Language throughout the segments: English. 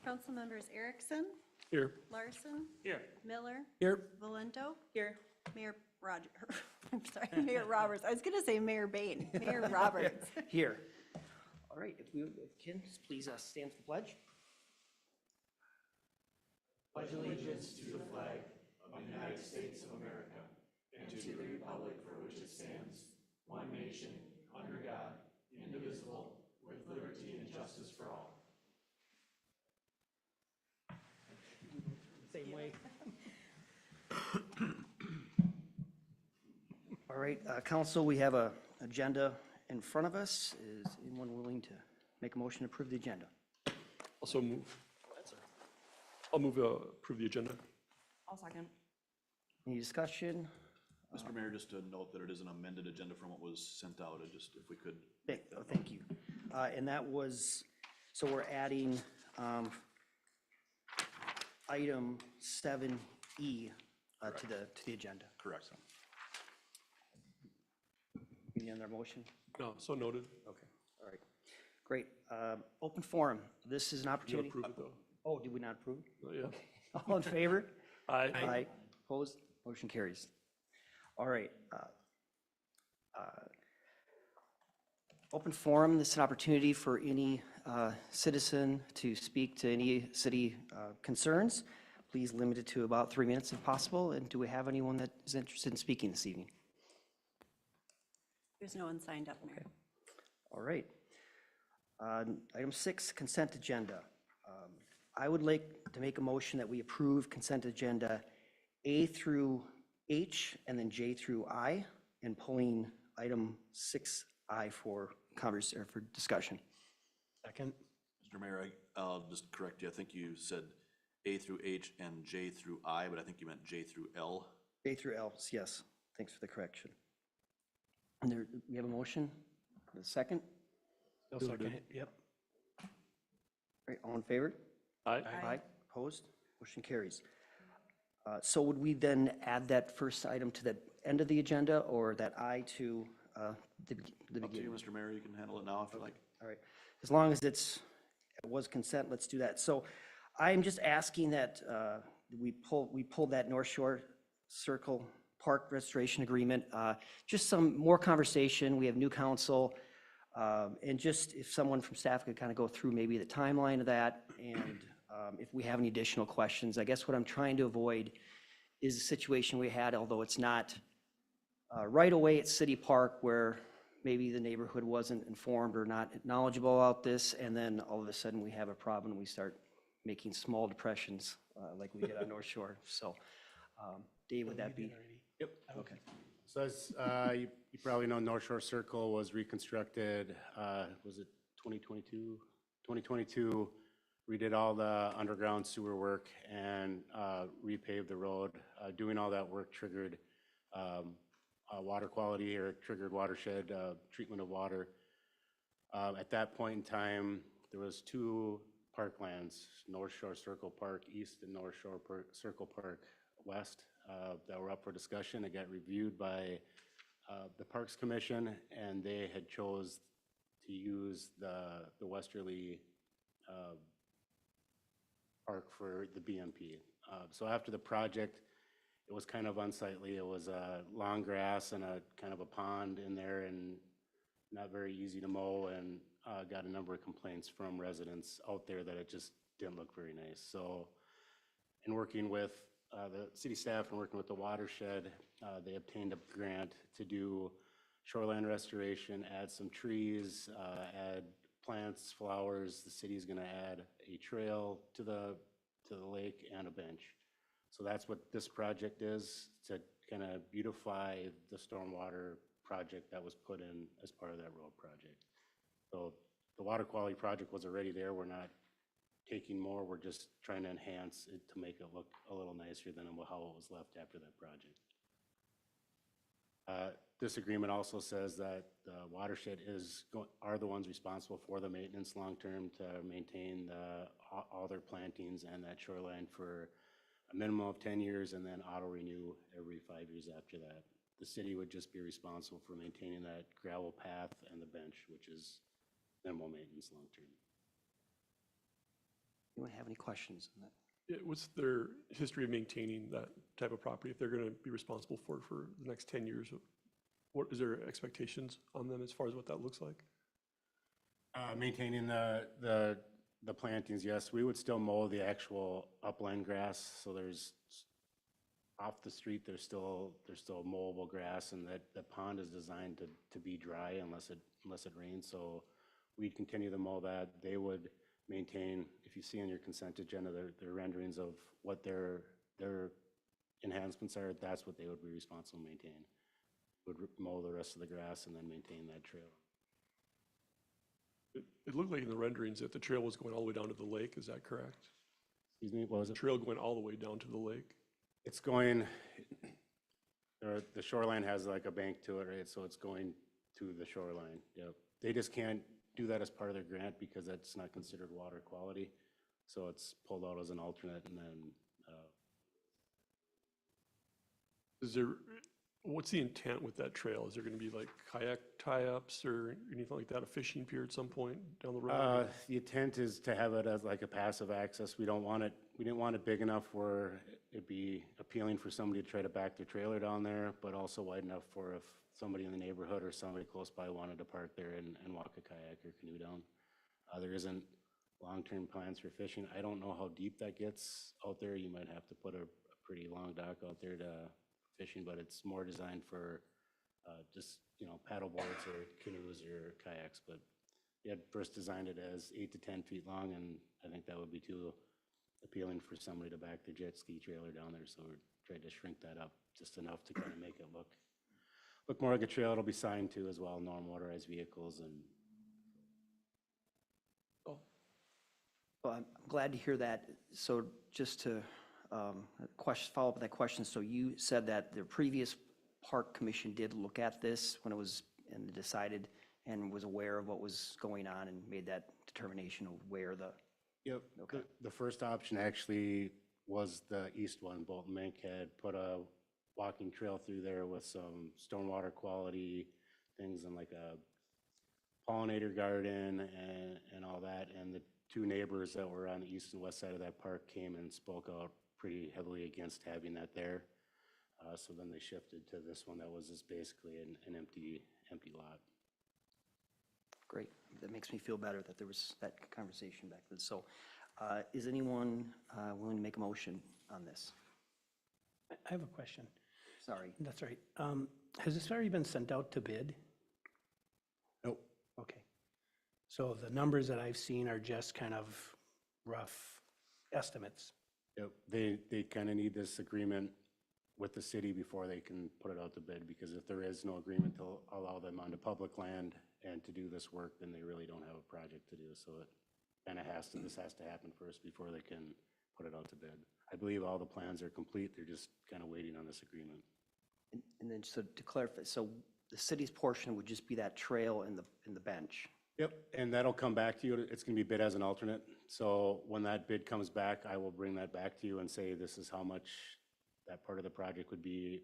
Council members Erickson, Here. Larson, Here. Miller, Here. Valento. Here. Mayor Roger, I'm sorry, Mayor Roberts. I was gonna say Mayor Bain, Mayor Roberts. Here. All right, if we can, please stand for the pledge. Same way. All right, council, we have a agenda in front of us. Is anyone willing to make a motion to approve the agenda? Also move. I'll move approve the agenda. I'll second. Any discussion? Mr. Mayor, just to note that it is an amended agenda from what was sent out, and just if we could. Thank you. And that was, so we're adding item 7E to the agenda. Correct. Any other motion? No, so noted. Okay, all right. Great. Open forum. This is an You opportunity. approve it though? Oh, did we not approve? Not yet. All in favor? Aye. Aye. Opposed? Motion carries. All right. Open forum, this is an opportunity for any citizen to speak to any city concerns. Please limit it to about 3 minutes if possible. And do we have anyone that is interested in speaking this evening? There's no one signed up, Mayor. All right. Item 6, consent agenda. I would like to make a motion that we approve consent agenda A through H and then J through I, and pulling item 6I for discussion. Second. Mr. Mayor, I'll just correct you. I think you said A through H and J through I, but I think you meant J through L. J through L, yes. Thanks for the correction. And there, we have a motion? A second? I'll second it. Yep. All right, all in favor? Aye. Aye. Opposed? Motion carries. So would we then add that first item to the end of the agenda, or that I to the Up to you, beginning? Mr. Mayor, you can handle it now if you like. All right, as long as it was consent, let's do that. So I'm just asking that we pull that North Shore Circle Park Restoration Agreement. Just some more conversation. We have new council. And just if someone from staff could kind of go through maybe the timeline of that, and if we have any additional questions. I guess what I'm trying to avoid is the situation we had, although it's not right away at City Park, where maybe the neighborhood wasn't informed or not knowledgeable about this, and then all of a sudden we have a problem and we start making small depressions like we did on North Shore. So, Dave, would that be? Yep. Okay. So as you probably know, North Shore Circle was reconstructed, was it 2022? 2022, redid all the underground sewer work and repaved the road. Doing all that work triggered water quality, or triggered watershed treatment of water. At that point in time, there was 2 parklands, North Shore Circle Park East and North Shore Circle Park West, that were up for discussion. It got reviewed by the Parks Commission, and they had chose to use the westerly park for the BMP. So after the project, it was kind of unsightly. It was long grass and a kind of a pond in there, and not very easy to mow, and got a number of complaints from residents out there that it just didn't look very nice. So in working with the city staff and working with the watershed, they obtained a grant to do shoreline restoration, add some trees, add plants, flowers. The city's gonna add a trail to the lake and a bench. So that's what this project is, to kind of beautify the stormwater project that was put in as part of that road project. So the water quality project was already there. We're not taking more, we're just trying to enhance it to make it look a little nicer than how it was left after that project. This agreement also says that the watershed are the ones responsible for the maintenance long-term to maintain all their plantings and that shoreline for a minimum of 10 years, and then auto-renew every 5 years after that. The city would just be responsible for maintaining that gravel path and the bench, which is minimal maintenance long-term. Anyone have any questions on that? What's their history of maintaining that type of property? If they're going to be responsible for it for the next 10 years, what is their expectations on them as far as what that looks like? Maintaining the plantings, yes, we would still mow the actual upland grass, so there's, off the street, there's still mowable grass, and that pond is designed to be dry unless it rains, so we'd continue to mow that. They would maintain, if you see in your consent agenda, their renderings of what their enhancements are, that's what they would be responsible to maintain. Would mow the rest of the grass and then maintain that trail. It looked like in the renderings that the trail was going all the way down to the lake. Is that correct? Excuse me, what was The it? trail going all the way down to the lake? It's going, the shoreline has like a bank to it, right? So it's going to the shoreline, yep. They just can't do that as part of their grant because that's not considered water quality. So it's pulled out as an alternate and then, Is there, what's the intent with that trail? Is there going to be like kayak tie-ups or anything like that, a fishing pier at some point down the road? the intent is to have it as like a passive access. We didn't want it big enough where it'd be appealing for somebody to try to back their trailer down there, but also wide enough for if somebody in the neighborhood or somebody close by wanted to park there and walk a kayak or canoe down. There isn't long-term plans for fishing. I don't know how deep that gets out there. You might have to put a pretty long dock out there to fishing, but it's more designed for just, paddle boards or canoes or kayaks. But we had first designed it as 8 to 10 feet long, and I think that would be too appealing for somebody to back their jet ski trailer down there. So we tried to shrink that up just enough to kind of make it look more like a trail. It'll be signed to as well, non-motorized vehicles and. Oh, Well, I'm glad to hear that. So just to follow up with that question, so you said that the previous park commission did look at this when it was and decided and was aware of what was going on and made that determination of where the, Yep. Okay. The first option actually was the east one. Bolton Mink had put a walking trail through there with some stormwater quality things and like a pollinator garden and all that. And the two neighbors that were on the east and west side of that park came and spoke out pretty heavily against having that there. So then they shifted to this one that was just basically an empty lot. great. That makes me feel better that there was that conversation back then. So is anyone willing to make a motion on this? I have a question. Sorry. That's right. Has this already been sent out to bid? Nope. Okay. So the numbers that I've seen are just kind of rough estimates. Yep, they kind of need this agreement with the city before they can put it out to bid, because if there is no agreement to allow them onto public land and to do this work, then they really don't have a project to do. So it kind of this has to happen first before they can put it out to bid. I believe all the plans are complete. They're just kind of waiting on this agreement. And then so to clarify, so the city's portion would just be that trail and the bench? Yep, and that'll come back to you. It's going to be bid as an alternate. So when that bid comes back, I will bring that back to you and say, this is how much that part of the project would be.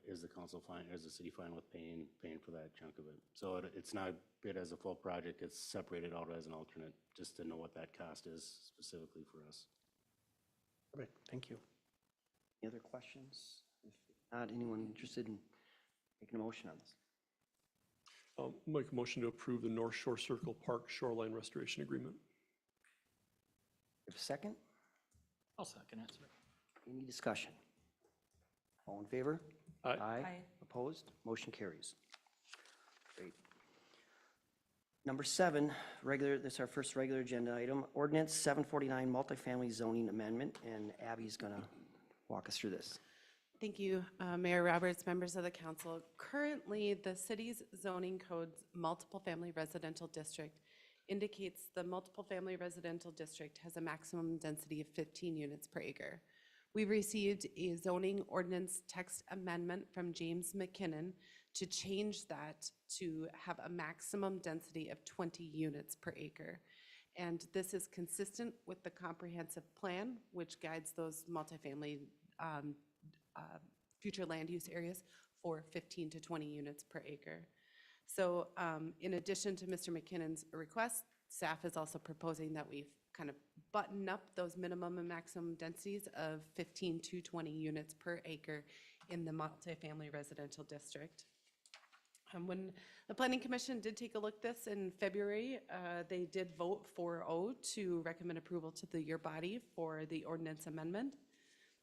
Is the council fine, is the city fine with paying for that chunk of it? So it's not bid as a full project, it's separated out as an alternate, just to know what that cost is specifically for us. Perfect. Thank you. Any other questions? If not, anyone interested in making a motion on this? I'll make a motion to approve the North Shore Circle Park Shoreline Restoration Agreement. Have a second? I'll second it, sir. Any discussion? All in favor? Aye. Aye. Opposed? Motion carries. Great. Number 7, this is our first regular agenda item, ordinance 749 multifamily zoning amendment, and Abby's going to walk us through this. Thank you, Mayor Roberts, members of the council. Currently, the city's zoning code's multiple family residential district indicates the multiple family residential district has a maximum density of 15 units per acre. We received a zoning ordinance text amendment from James McKinnon to change that to have a maximum density of 20 units per acre. And this is consistent with the comprehensive plan, which guides those multifamily future land use areas for 15 to 20 units per acre. So in addition to Mr. McKinnon's request, staff is also proposing that we kind of button up those minimum and maximum densities of 15 to 20 units per acre in the multifamily residential district. When the Planning Commission did take a look at this in February, they did vote 4-0 to recommend approval to your body for the ordinance amendment.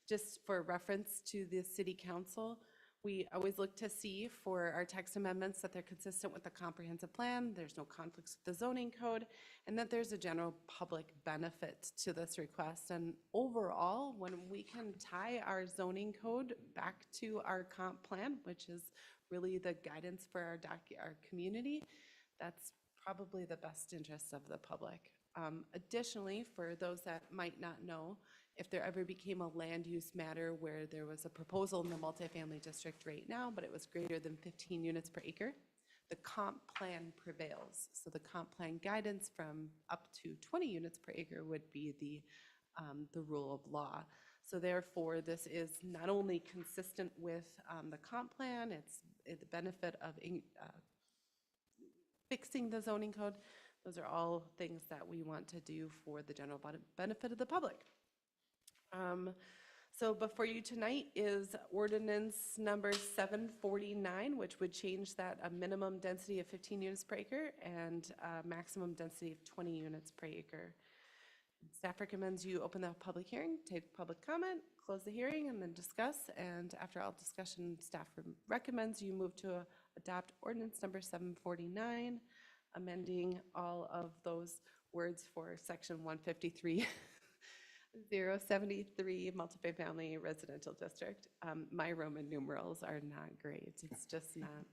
Just for reference to the city council, we always look to see for our text amendments that they're consistent with the comprehensive plan, there's no conflicts with the zoning code, and that there's a general public benefit to this request. And overall, when we can tie our zoning code back to our comp plan, which is really the guidance for our community, that's probably the best interests of the public. Additionally, for those that might not know, if there ever became a land use matter where there was a proposal in the multifamily district right now, but it was greater than 15 units per acre, the comp plan prevails. So the comp plan guidance from up to 20 units per acre would be the rule of law. So therefore, this is not only consistent with the comp plan, it's the benefit of fixing the zoning code. Those are all things that we want to do for the general benefit of the public. So before you tonight is ordinance number 749, which would change that a minimum density of 15 units per acre and a maximum density of 20 units per acre. Staff recommends you open the public hearing, take public comment, close the hearing, and then discuss. And after all discussion, staff recommends you move to adopt ordinance number 749, amending all of those words for section 153. 073 multifamily residential district. My Roman numerals are not great. It's just not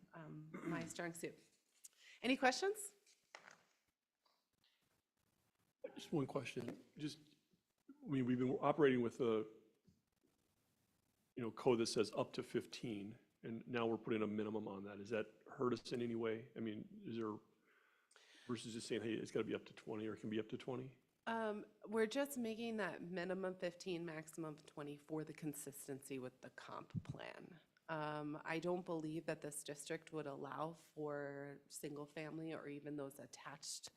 my strong suit. Any questions? Just one question, just, I mean, we've been operating with a, code that says up to 15, and now we're putting a minimum on that. Does that hurt us in any way? I mean, is there, versus just saying, hey, it's gotta be up to 20, or it can be up to 20? We're just making that minimum 15, maximum 20 for the consistency with the comp plan. I don't believe that this district would allow for single family or even those attached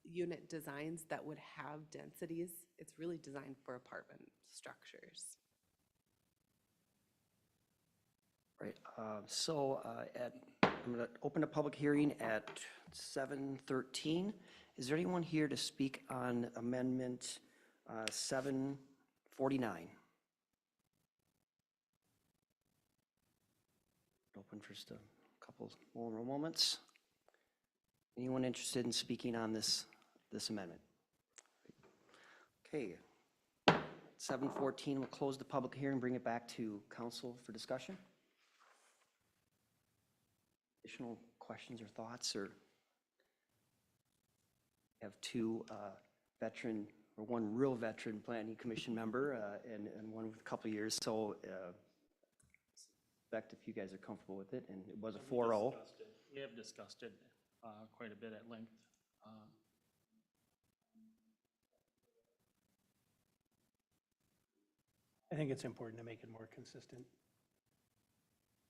unit designs that would have densities. It's really designed for apartment structures. Right, I'm going to open a public hearing at 7:13. Is there anyone here to speak on amendment 749? Open for just a couple more moments. Anyone interested in speaking on this amendment? Okay, 7:14, we'll close the public hearing, bring it back to council for discussion. Additional questions or thoughts, or have two veteran, or one real veteran planning commission member and one with a couple of years, so expect if you guys are comfortable with it, and it was a 4-0. We have discussed it quite a bit at length. I think it's important to make it more consistent.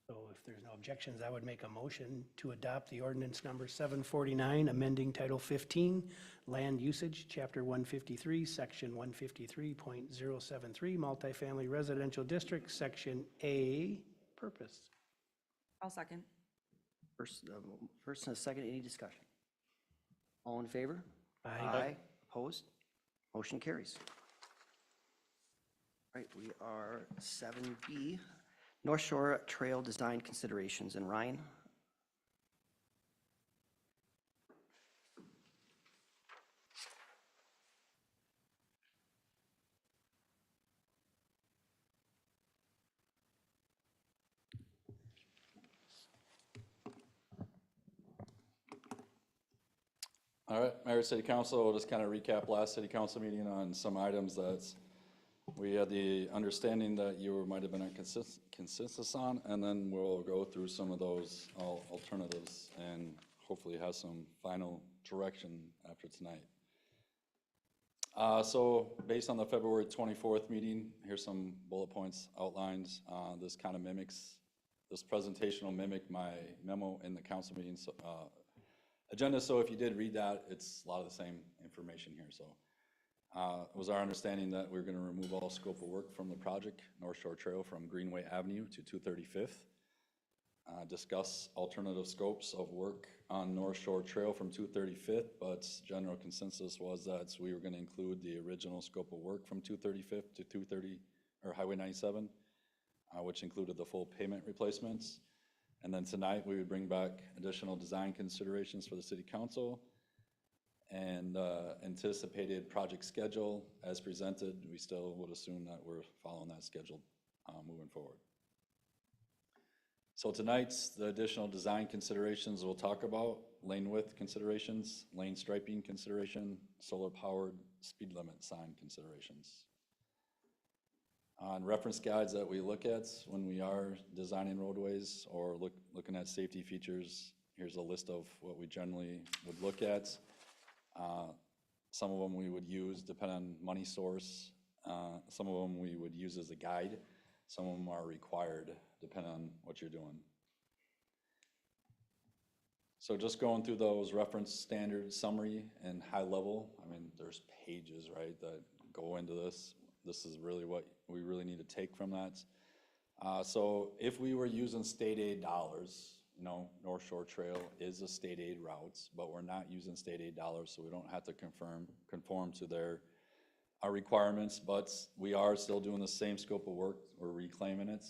So if there's no objections, I would make a motion to adopt the ordinance number 749, amending Title 15, Land Usage, Chapter 153, Section 153.073, Multifamily Residential District, Section A, Purpose. I'll second. First and a second, any discussion? All in favor? Aye. Opposed? Motion carries. All right, we are 7B, North Shore Trail Design Considerations, and Ryan? All right, Mayor, City Council, we'll just kind of recap last city council meeting on some items that we had the understanding that you might have been on consensus on, and then we'll go through some of those alternatives and hopefully have some final direction after tonight. So based on the February 24th meeting, here's some bullet points outlined. This kind of mimics, this presentation will mimic my memo in the council meeting agenda. So if you did read that, it's a lot of the same information here. So It was our understanding that we were gonna remove all scope of work from the project, North Shore Trail from Greenway Avenue to 235th. Discuss alternative scopes of work on North Shore Trail from 235th, but general consensus was that we were gonna include the original scope of work from 235th to 230, or Highway 97, which included the full pavement replacements. And then tonight, we would bring back additional design considerations for the city council and anticipated project schedule as presented. We still would assume that we're following that schedule moving forward. So tonight's, the additional design considerations we'll talk about: lane width considerations, lane striping consideration, solar-powered speed limit sign considerations. On reference guides that we look at when we are designing roadways or looking at safety features, here's a list of what we generally would look at. Some of them we would use depending on money source. Some of them we would use as a guide. Some of them are required depending on what you're doing. So just going through those reference standard summary and high level, I mean, there's pages, right, that go into this. This is really what we really need to take from that. So if we were using state aid dollars, you know, North Shore Trail is a state aid route, but we're not using state aid dollars, so we don't have to conform to their requirements, but we are still doing the same scope of work. We're reclaiming it.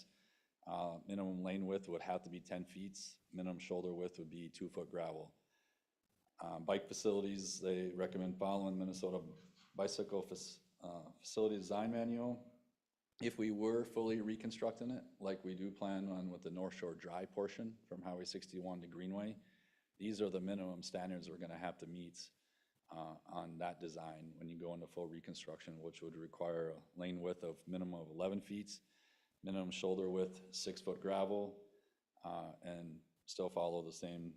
Minimum lane width would have to be 10 feet. Minimum shoulder width would be 2-foot gravel. Bike facilities, they recommend following Minnesota Bicycle Facility Design Manual. If we were fully reconstructing it, like we do plan on with the North Shore Drive portion from Highway 61 to Greenway, these are the minimum standards we're gonna have to meet on that design when you go into full reconstruction, which would require a lane width of minimum of 11 feet, minimum shoulder width 6-foot gravel, and still follow the same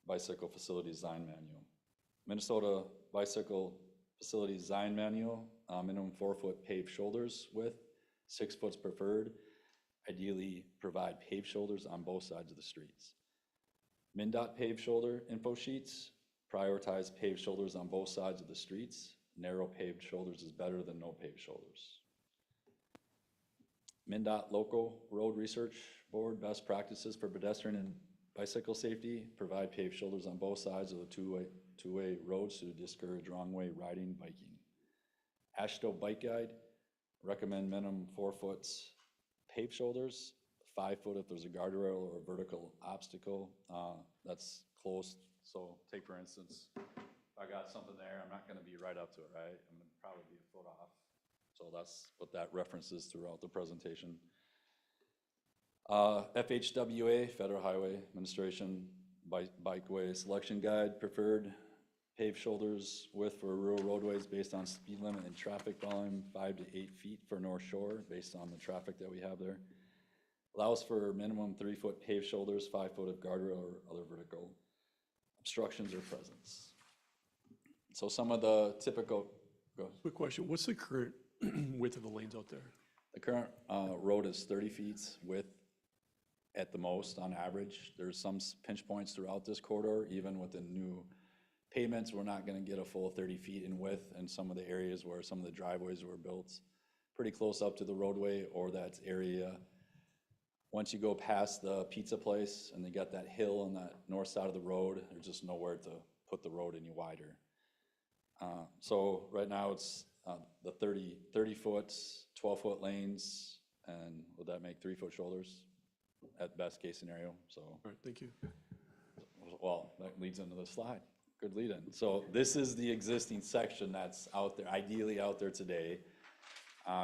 bicycle facility design manual. Minnesota Bicycle Facility Design Manual, minimum 4-foot paved shoulders width, 6 foot's preferred. Ideally provide paved shoulders on both sides of the streets. MnDOT paved shoulder info sheets, prioritize paved shoulders on both sides of the streets. Narrow paved shoulders is better than no paved shoulders. MnDOT Local Road Research Board, best practices for pedestrian and bicycle safety, provide paved shoulders on both sides of the two-way roads to discourage wrong-way riding, biking. AASHTO Bike Guide, recommend minimum 4 foot paved shoulders, 5 foot if there's a guardrail or a vertical obstacle that's close. So take for instance, if I got something there, I'm not gonna be right up to it, right? I'm gonna probably be a foot off. So that's what that references throughout the presentation. FHWA, Federal Highway Administration Bikeway Selection Guide, preferred paved shoulders width for rural roadways based on speed limit and traffic volume, 5 to 8 feet for North Shore based on the traffic that we have there. Allows for minimum 3-foot paved shoulders, 5 foot of guardrail or other vertical obstructions or presence. So some of the typical, Quick question, what's the current width of the lanes out there? the current road is 30 feet width at the most on average. There's some pinch points throughout this corridor. Even with the new pavements, we're not gonna get a full 30 feet in width in some of the areas where some of the driveways were built pretty close up to the roadway or that area. Once you go past the pizza place and they got that hill on that north side of the road, there's just nowhere to put the road any wider. So right now it's the 30 foot, 12-foot lanes, and would that make 3-foot shoulders at best case scenario? So, All right, thank you. well, that leads into the slide. Good lead in. So this is the existing section that's out there, ideally out there today.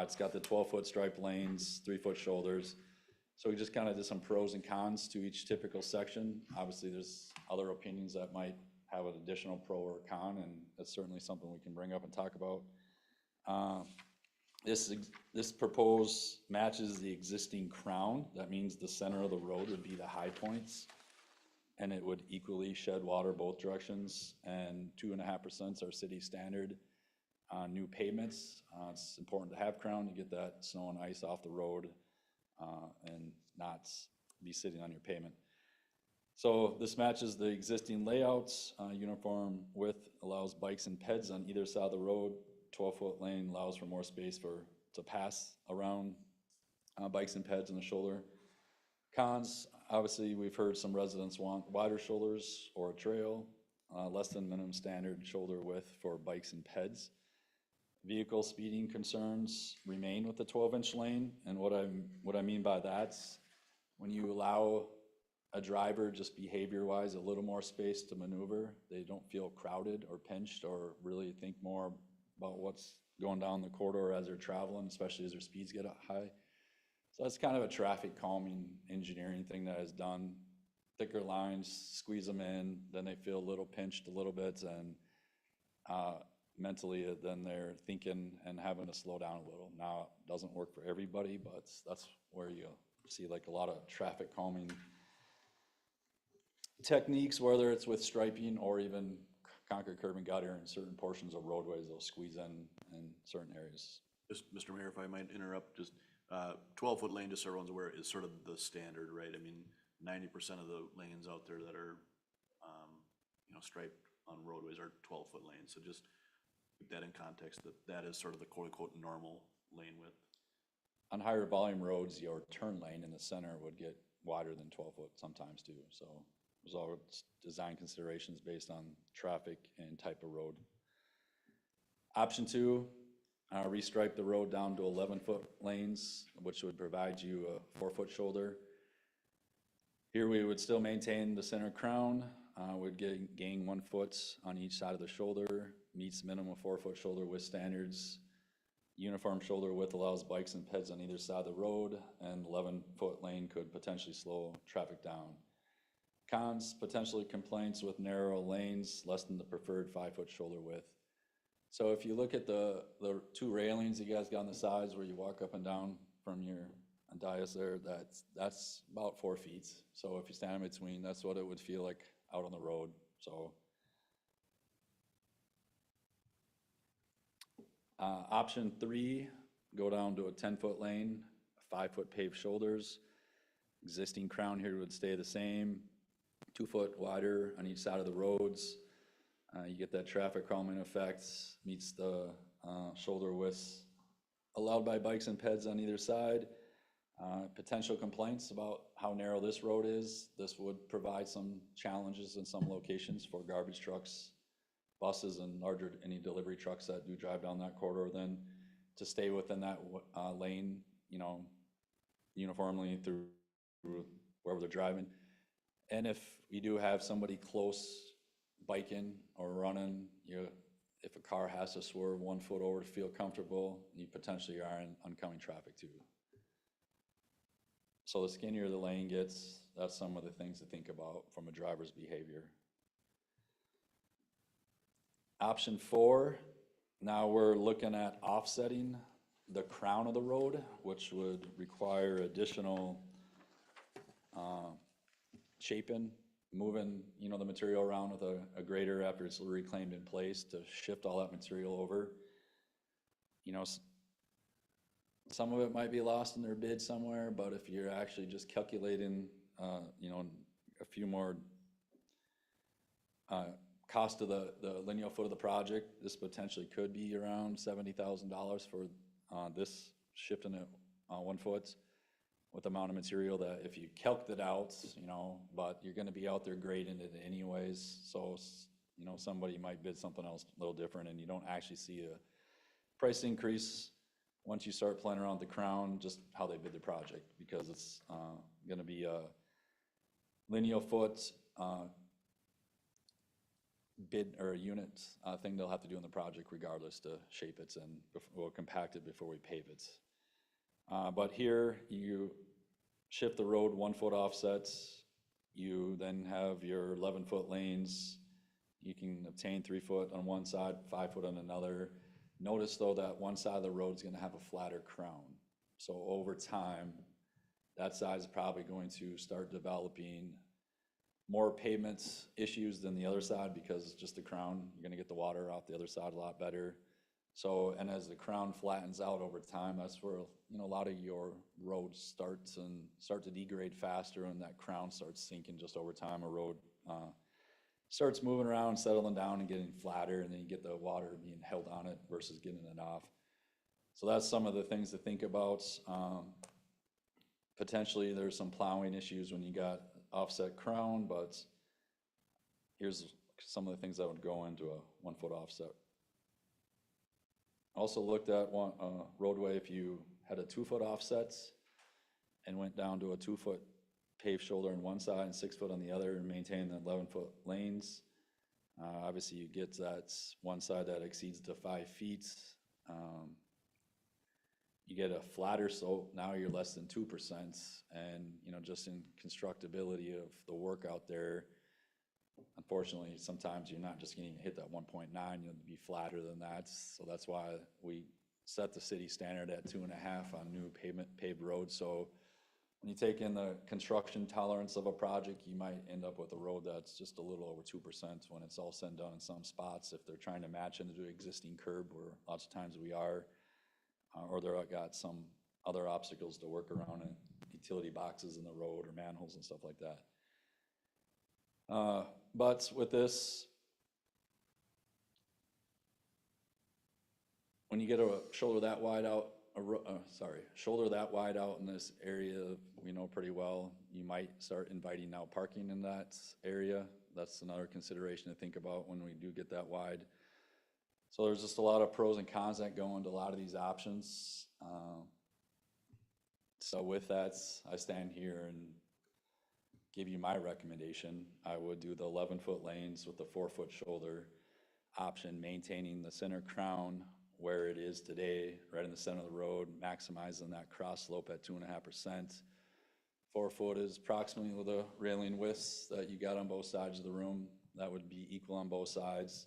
It's got the 12-foot striped lanes, 3-foot shoulders. So we just kind of did some pros and cons to each typical section. Obviously, there's other opinions that might have an additional pro or con, and that's certainly something we can bring up and talk about. This proposed matches the existing crown. That means the center of the road would be the high points, and it would equally shed water both directions, and 2.5% is our city standard. New pavements, it's important to have crown to get that snow and ice off the road and not be sitting on your pavement. So this matches the existing layouts. Uniform width allows bikes and peds on either side of the road 12-foot lane allows for more space to pass around bikes and peds in the shoulder. Cons, obviously, we've heard some residents want wider shoulders or a trail, less than minimum standard shoulder width for bikes and peds. Vehicle speeding concerns remain with the 12-inch lane, and what I mean by that's when you allow a driver, just behavior-wise, a little more space to maneuver, they don't feel crowded or pinched or really think more about what's going down the corridor as they're traveling, especially as their speeds get up high. So that's kind of a traffic calming engineering thing that is done. Thicker lines, squeeze them in, then they feel a little pinched a little bit, and mentally then they're thinking and having to slow down a little. Now, it doesn't work for everybody, but that's where you see like a lot of traffic calming techniques, whether it's with striping or even concrete curb and gutter in certain portions of roadways, they'll squeeze in certain areas. Just, Mr. Mayor, if I might interrupt, just 12-foot lane, just so everyone's aware, is sort of the standard, right? I mean, 90% of the lanes out there that are, striped on roadways are 12-foot lanes. So just keep that in context, that is sort of the quote-unquote normal lane width. On higher volume roads, your turn lane in the center would get wider than 12-foot sometimes too. So there's all design considerations based on traffic and type of road. Option 2, restripe the road down to 11-foot lanes, which would provide you a 4-foot shoulder. Here we would still maintain the center crown, would gain 1 foot on each side of the shoulder, meets minimum 4-foot shoulder width standards. Uniform shoulder width allows bikes and peds on either side of the road, and 11-foot lane could potentially slow traffic down. Cons, potentially complaints with narrow lanes, less than the preferred 5-foot shoulder width. So if you look at the 2 railings you guys got on the sides where you walk up and down from your dais there, that's about 4 feet. So if you stand in between, that's what it would feel like out on the road. So option 3, go down to a 10-foot lane, 5-foot paved shoulders. Existing crown here would stay the same, 2-foot wider on each side of the roads. You get that traffic calming effect, meets the shoulder widths allowed by bikes and peds on either side. Potential complaints about how narrow this road is. This would provide some challenges in some locations for garbage trucks, buses, and larger any delivery trucks that do drive down that corridor. Then to stay within that lane, uniformly through wherever they're driving. And if you do have somebody close biking or running, if a car has to swerve 1 foot over to feel comfortable, you potentially are in oncoming traffic too. So the skinnier the lane gets, that's some of the things to think about from a driver's behavior. Option 4, now we're looking at offsetting the crown of the road, which would require additional shaping, moving, the material around with a grader after it's reclaimed in place to shift all that material over. Some of it might be lost in their bid somewhere, but if you're actually just calculating, a few more cost of the lineal foot of the project, this potentially could be around $70,000 for this shifting it 1 foot with the amount of material that if you calc it out, but you're gonna be out there grading it anyways. So, somebody might bid something else a little different and you don't actually see a price increase once you start playing around with the crown, just how they bid the project, because it's gonna be a lineal foot bid or a unit thing they'll have to do in the project regardless to shape it and we'll compact it before we pave it. But here you shift the road 1 foot offsets. You then have your 11-foot lanes. You can obtain 3 foot on one side, 5 foot on another. Notice though that one side of the road is going to have a flatter crown. So over time, that side is probably going to start developing more pavement issues than the other side because just the crown, you're going to get the water off the other side a lot better. So, and as the crown flattens out over time, that's where, a lot of your roads start to degrade faster and that crown starts sinking just over time. A road starts moving around, settling down and getting flatter, and then you get the water being held on it versus getting it off. So that's some of the things to think about. Potentially, there's some plowing issues when you got offset crown, but here's some of the things that would go into a 1 foot offset. Also looked at one roadway if you had a 2 foot offset and went down to a 2 foot paved shoulder on one side and 6 foot on the other and maintain the 11 foot lanes. Obviously you get that one side that exceeds to 5 feet. You get a flatter slope, now you're less than 2%. And, you know, just in constructability of the work out there, unfortunately, sometimes you're not just going to hit that 1.9, you'll be flatter than that. So that's why we set the city standard at 2.5 on new paved roads. So when you take in the construction tolerance of a project, you might end up with a road that's just a little over 2% when it's all said and done in some spots. If they're trying to match into the existing curb, where lots of times we are, or they're got some other obstacles to work around, and utility boxes in the road or manholes and stuff like that. But with this, when you get a shoulder that wide out, shoulder that wide out in this area, we know pretty well, you might start inviting now parking in that area. That's another consideration to think about when we do get that wide. So there's just a lot of pros and cons that go into a lot of these options. So with that, I stand here and give you my recommendation. I would do the 11 foot lanes with the 4 foot shoulder option, maintaining the center crown where it is today, right in the center of the road, maximizing that cross slope at 2.5%. 4 foot is approximately the railing widths that you got on both sides of the room. That would be equal on both sides.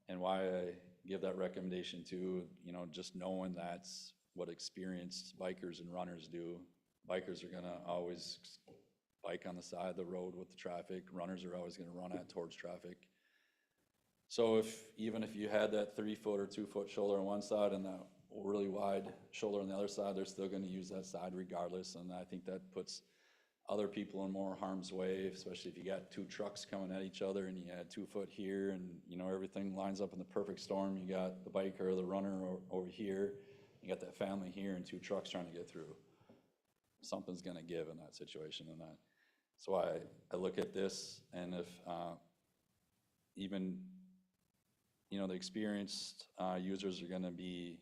And why I give that recommendation to, you know, just knowing that's what experienced bikers and runners do. Bikers are gonna always bike on the side of the road with the traffic. Runners are always gonna run towards traffic. So even if you had that 3 foot or 2 foot shoulder on one side and that really wide shoulder on the other side, they're still gonna use that side regardless. And I think that puts other people in more harm's way, especially if you got 2 trucks coming at each other and you had 2 foot here and, you know, everything lines up in the perfect storm. You got the biker or the runner over here, you got that family here and 2 trucks trying to get through. Something's gonna give in that situation. And that's why I look at this, and if even, you know, the experienced users are gonna be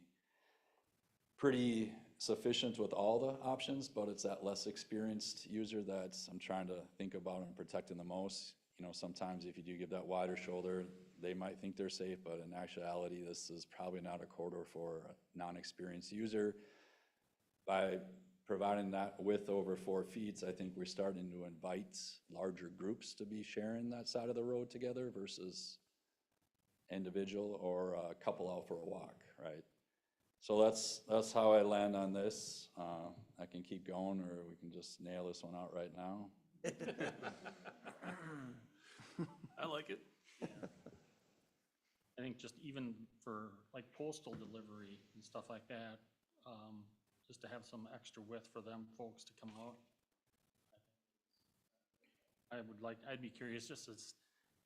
pretty sufficient with all the options, but it's that less experienced user that I'm trying to think about and protecting the most. You know, sometimes if you do give that wider shoulder, they might think they're safe, but in actuality, this is probably not a corridor for a non-experienced user. By providing that width over 4 feet, I think we're starting to invite larger groups to be sharing that side of the road together versus individual or a couple out for a walk, right? So that's how I land on this. I can keep going, or we can just nail this one out right now. I like it. I think just even for like postal delivery and stuff like that, just to have some extra width for them folks to come out. I'd be curious just to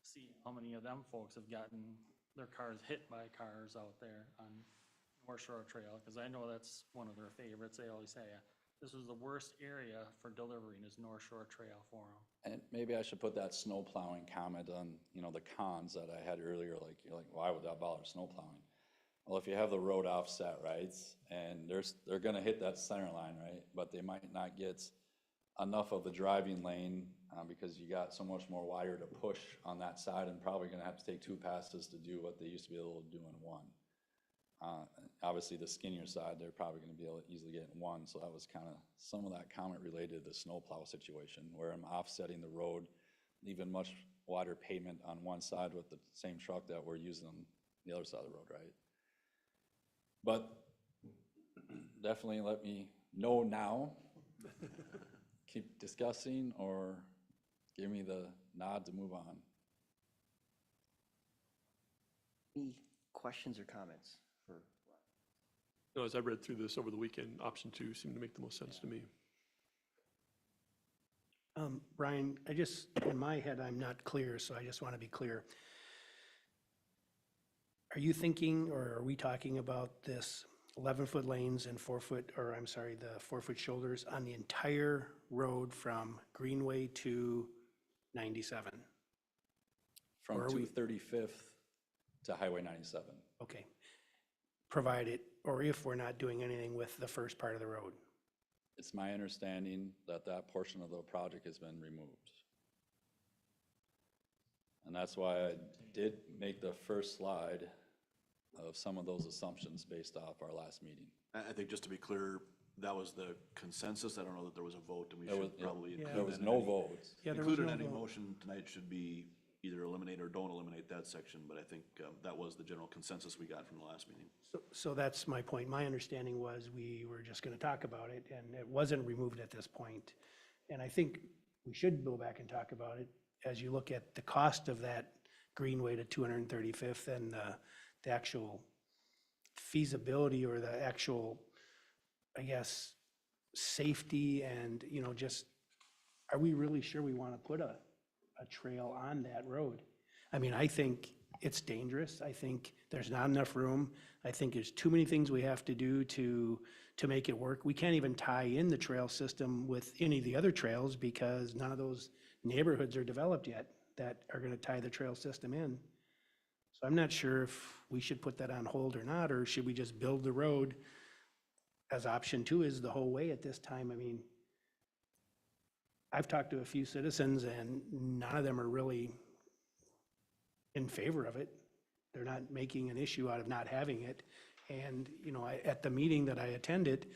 see how many of them folks have gotten their cars hit by cars out there on North Shore Trail, because I know that's one of their favorites. They always say, this is the worst area for delivering is North Shore Trail for them. And maybe I should put that snow plowing comment on, you know, the cons that I had earlier, like, you're like, why would that bother snow plowing? Well, if you have the road offset, right, and they're gonna hit that center line, right, but they might not get enough of the driving lane because you got so much more wire to push on that side, and probably gonna have to take 2 passes to do what they used to be able to do in 1. Obviously, the skinnier side, they're probably going to be able to easily get in 1. So that was kind of some of that comment related to the snowplow situation, where I'm offsetting the road, leaving much wider pavement on one side with the same truck that we're using on the other side of the road, right? But definitely let me know now. Keep discussing, or give me the nod to move on. Any questions or comments for? No, as I read through this over the weekend, option 2 seemed to make the most sense to me. Brian, in my head, I'm not clear, so I just want to be clear. Are you thinking, or are we talking about this 11-foot lanes and 4-foot, or I'm sorry, the 4-foot shoulders on the entire road from Greenway to 97? From Or are we- 235th to Highway 97. Okay. Provided, or if we're not doing anything with the first part of the road. It's my understanding that that portion of the project has been removed. And that's why I did make the first slide of some of those assumptions based off our last meeting. I think just to be clear, that was the consensus. I don't know that there was a vote, and we There was- should probably. Yeah. There was no votes. Yeah, there was Included no in any vote. motion tonight should be either eliminate or don't eliminate that section, but I think that was the general consensus we got from the last meeting. So that's my point. My understanding was we were just going to talk about it, and it wasn't removed at this point. And I think we should go back and talk about it as you look at the cost of that Greenway to 235th and the actual feasibility or the actual, I guess, safety and, just, are we really sure we want to put a trail on that road? I mean, I think it's dangerous. I think there's not enough room. I think there's too many things we have to do to make it work. We can't even tie in the trail system with any of the other trails because none of those neighborhoods are developed yet that are going to tie the trail system in. So I'm not sure if we should put that on hold or not, or should we just build the road as option 2 is the whole way at this time? I mean, I've talked to a few citizens and none of them are really in favor of it. They're not making an issue out of not having it. And, at the meeting that I attended,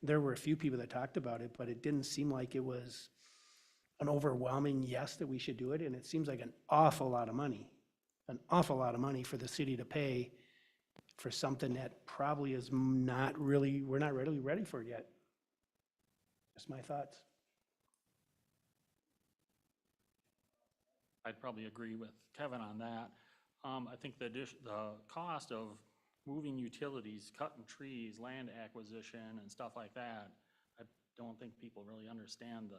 there were a few people that talked about it, but it didn't seem like it was an overwhelming yes that we should do it. And it seems like an awful lot of money for the city to pay for something that probably is not really, we're not really ready for it yet. Just my thoughts. I'd probably agree with Kevin on that. I think the cost of moving utilities, cutting trees, land acquisition and stuff like that, I don't think people really understand the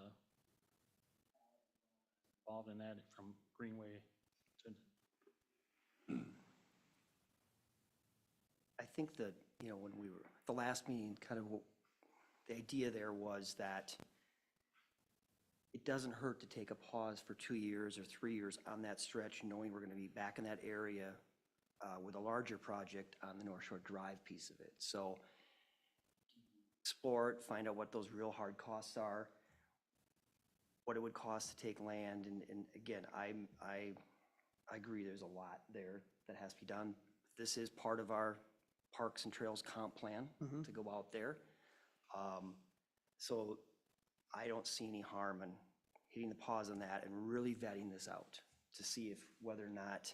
involved in that from Greenway to. I think that, when we were, the last meeting, kind of the idea there was that it doesn't hurt to take a pause for 2 years or 3 years on that stretch, knowing we're going to be back in that area with a larger project on the North Shore Drive piece of it. So explore it, find out what those real hard costs are, what it would cost to take land. And again, I agree there's a lot there that has to be done. This is part of our Parks and Trails comp plan to go out there. So I don't see any harm in hitting the pause on that and really vetting this out to see whether or not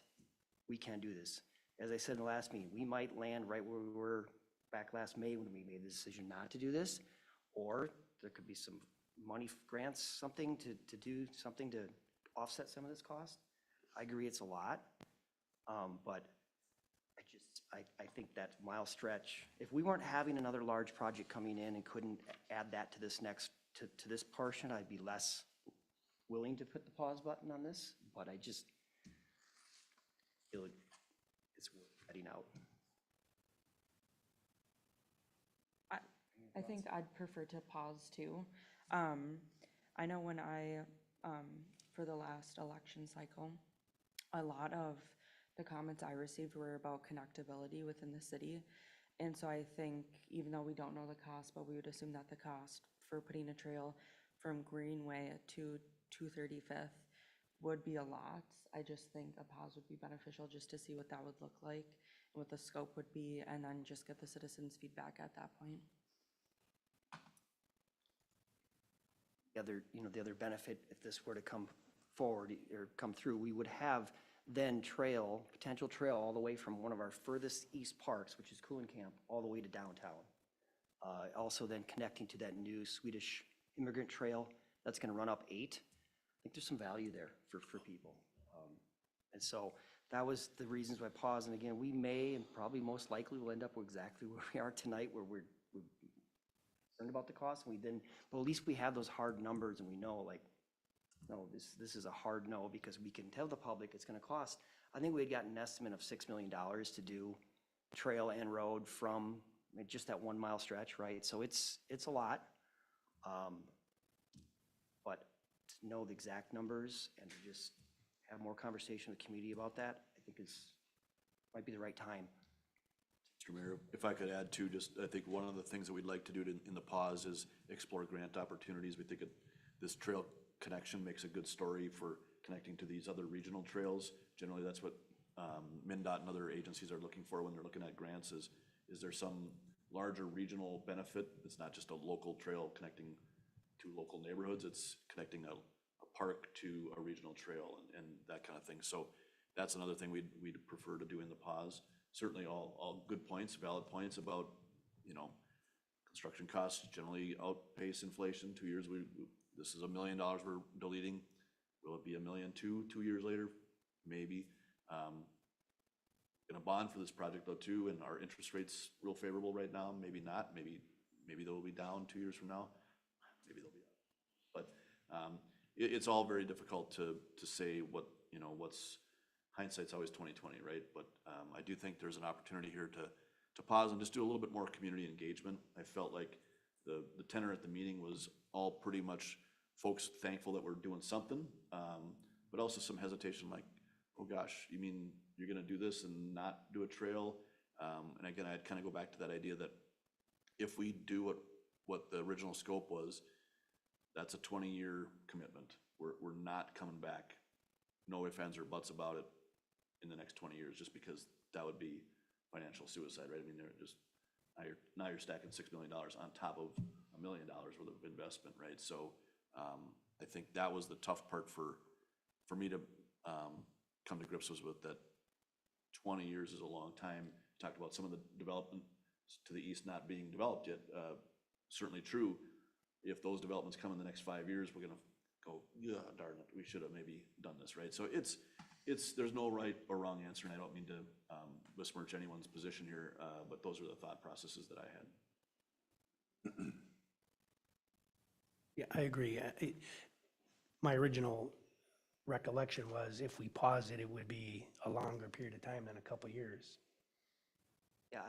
we can do this. As I said in the last meeting, we might land right where we were back last May when we made the decision not to do this, or there could be some money grants, something to do something to offset some of this cost. I agree it's a lot, but I think that mile stretch, if we weren't having another large project coming in and couldn't add that to this to this portion, I'd be less willing to put the pause button on this, but I just feel it's worth heading out. I think I'd prefer to pause too. I know when for the last election cycle, a lot of the comments I received were about connectability within the city. And so I think, even though we don't know the cost, but we would assume that the cost for putting a trail from Greenway to 235th would be a lot. I just think a pause would be beneficial just to see what that would look like and what the scope would be, and then just get the citizens' feedback at that point. The other benefit, if this were to come forward or come through, we would have then potential trail all the way from one of our furthest east parks, which is Coulenkamp, all the way to downtown. Also then connecting to that new Swedish immigrant trail that's going to run up 8. I think there's some value there for people. And so that was the reasons why I paused. And again, we may and probably most likely will end up exactly where we are tonight, where we're concerned about the cost. But at least we have those hard numbers and we know, like, no, this is a hard no, because we can tell the public it's gonna cost. I think we had gotten an estimate of $6 million to do trail and road from just that 1 mile stretch, right? So it's a lot. But to know the exact numbers and to just have more conversation with the community about that, I think might be the right time. Mr. Mayor, if I could add too, just, I think one of the things that we'd like to do in the pause is explore grant opportunities. We think this trail connection makes a good story for connecting to these other regional trails. Generally, that's what MnDOT and other agencies are looking for when they're looking at grants is there some larger regional benefit? It's not just a local trail connecting to local neighborhoods, it's connecting a park to a regional trail and that kind of thing. So that's another thing we'd prefer to do in the pause. Certainly all good points, valid points about, construction costs generally outpace inflation. 2 years, this is $1 million we're deleting. Will it be $1.2 million 2 years later? Maybe. Gonna bond for this project though too, and our interest rate's real favorable right now. Maybe not, maybe they'll be down 2 years from now. Maybe they'll be up. But it's all very difficult to say what's hindsight's always 20/20, right? But I do think there's an opportunity here to pause and just do a little bit more community engagement. I felt like the tenor at the meeting was all pretty much folks thankful that we're doing something, but also some hesitation like, oh gosh, you mean you're gonna do this and not do a trail? And again, I'd kind of go back to that idea that if we do what the original scope was, that's a 20-year commitment. We're not coming back, no ifs, ands, or buts about it in the next 20 years, just because that would be financial suicide, right? I mean, they're just, now you're stacking $6 million on top of $1 million worth of investment, right? So I think that was the tough part for me to come to grips with that 20 years is a long time. Talked about some of the development to the east not being developed yet. Certainly true. If those developments come in the next 5 years, we're gonna go, yeah, darn it, we should have maybe done this, right? So there's no right or wrong answer, and I don't mean to besmirch anyone's position here, but those are the thought processes that I had. Yeah, I agree. My original recollection was if we pause it, it would be a longer period of time than a couple of years. Yeah,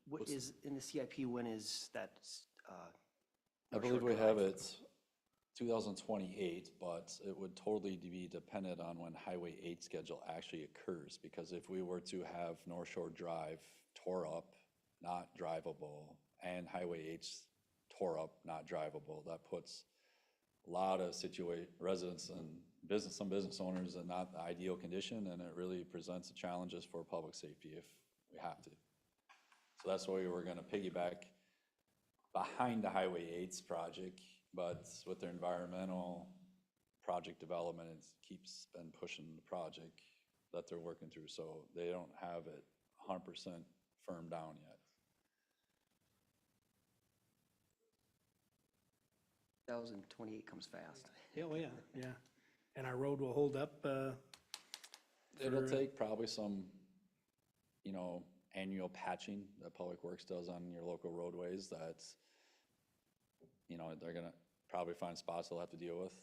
what is, in the CIP, when is that? I believe we have it 2028, but it would totally be dependent on when Highway 8 schedule actually occurs, because if we were to have North Shore Drive tore up, not drivable, and Highway 8 tore up, not drivable, that puts a lot of residents and some business owners in not the ideal condition, and it really presents challenges for public safety if we have to. So that's why we were gonna piggyback behind the Highway 8's project, but with their environmental project development, it keeps been pushing the project that they're working through, so they don't have it 100% firmed down yet. 2028 comes fast. Yeah, well, yeah. And our road will hold up, It'll take probably some, annual patching that Public Works does on your local roadways that's, they're gonna probably find spots they'll have to deal with.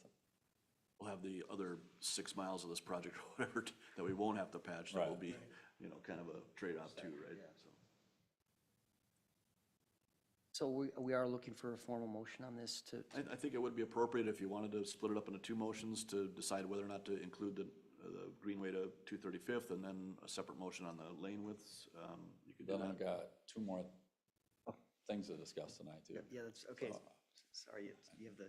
We'll have the other 6 miles of this project or whatever that we won't have to patch, that will Right. be, kind of a trade-off too, right? So So we are looking for a formal motion on this to, I think it would be appropriate if you wanted to split it up into 2 motions to decide whether or not to include the Greenway to 235th and then a separate motion on the lane widths. You could do Then I've that. got 2 more things to discuss tonight too. yeah, that's, okay. So- Sorry, you have the,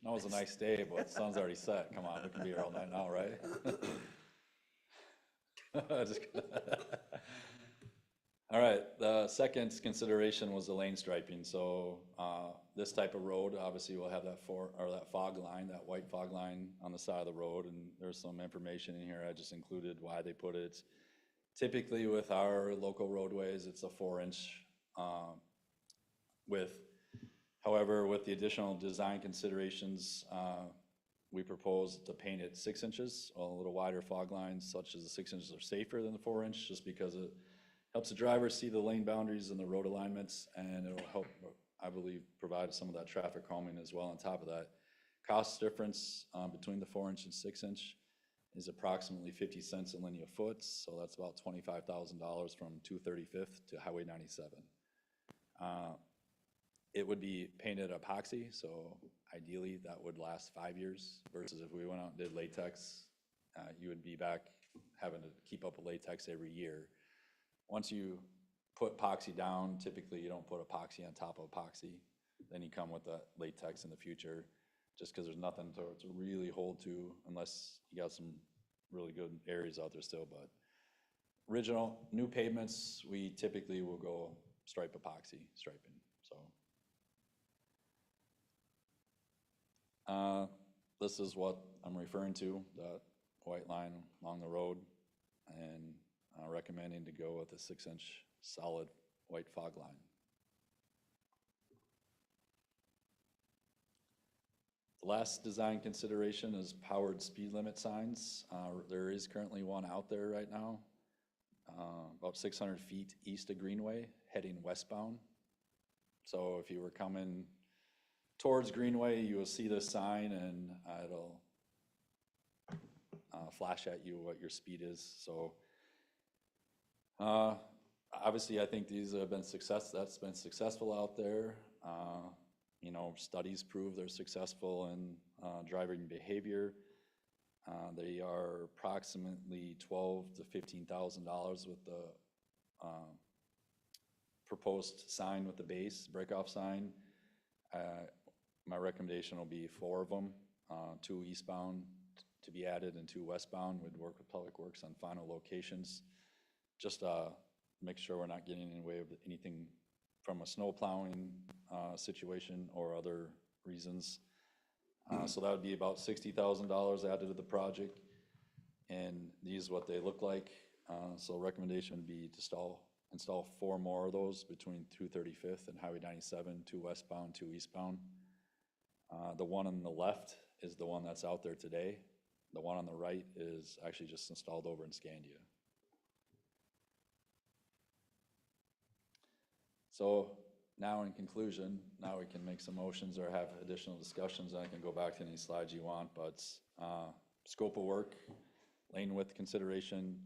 No, it was a nice day, but the sun's already set. Come on, we can be here all night now, right? Just kidding. All right, the second consideration was the lane striping. So this type of road, obviously we'll have that fog line, that white fog line on the side of the road, and there's some information in here. I just included why they put it. Typically with our local roadways, it's a 4-inch width. However, with the additional design considerations, we propose to paint it 6 inches, a little wider fog lines, such as the 6 inches are safer than the 4-inch, just because it helps the driver see the lane boundaries and the road alignments, and it'll help, I believe, provide some of that traffic calming as well on top of that. Cost difference between the 4-inch and 6-inch is approximately 50 cents a linear foot, so that's about $25,000 from 235th to Highway 97. It would be painted epoxy, so ideally that would last 5 years versus if we went out and did latex, you would be back having to keep up with latex every year. Once you put epoxy down, typically you don't put epoxy on top of epoxy. Then you come with the latex in the future, just because there's nothing to really hold to unless you got some really good areas out there still. But original, new pavements, we typically will go stripe epoxy striping, so. This is what I'm referring to, that white line along the road, and recommending to go with a 6-inch solid white fog line. The last design consideration is powered speed limit signs. There is currently one out there right now, about 600 feet east of Greenway, heading westbound. So if you were coming towards Greenway, you will see this sign and it'll flash at you what your speed is. So obviously I think these have been that's been successful out there. You know, studies prove they're successful in driving behavior. They are approximately $12,000 to $15,000 with the proposed sign with the base breakoff sign. My recommendation will be 4 of them, 2 eastbound to be added and 2 westbound. We'd work with Public Works on final locations. Just make sure we're not getting in the way of anything from a snow plowing situation or other reasons. So that would be about $60,000 added to the project. And these what they look like. So recommendation would be to install 4 more of those between 235th and Highway 97, 2 westbound, 2 eastbound. The one on the left is the one that's out there today. The one on the right is actually just installed over in Scandia. So now in conclusion, now we can make some motions or have additional discussions. I can go back to any slides you want, but scope of work, lane width consideration,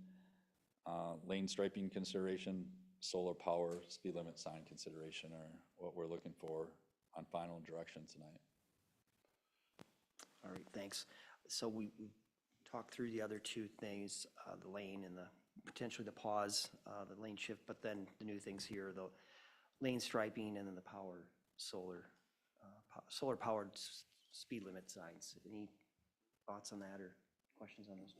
lane striping consideration, solar power, speed limit sign consideration are what we're looking for on final direction tonight. All right, thanks. So we talked through the other 2 things, the lane and potentially the pause, the lane shift, but then the new things here, the lane striping and then the solar powered speed limit signs. Any thoughts on that or questions on those?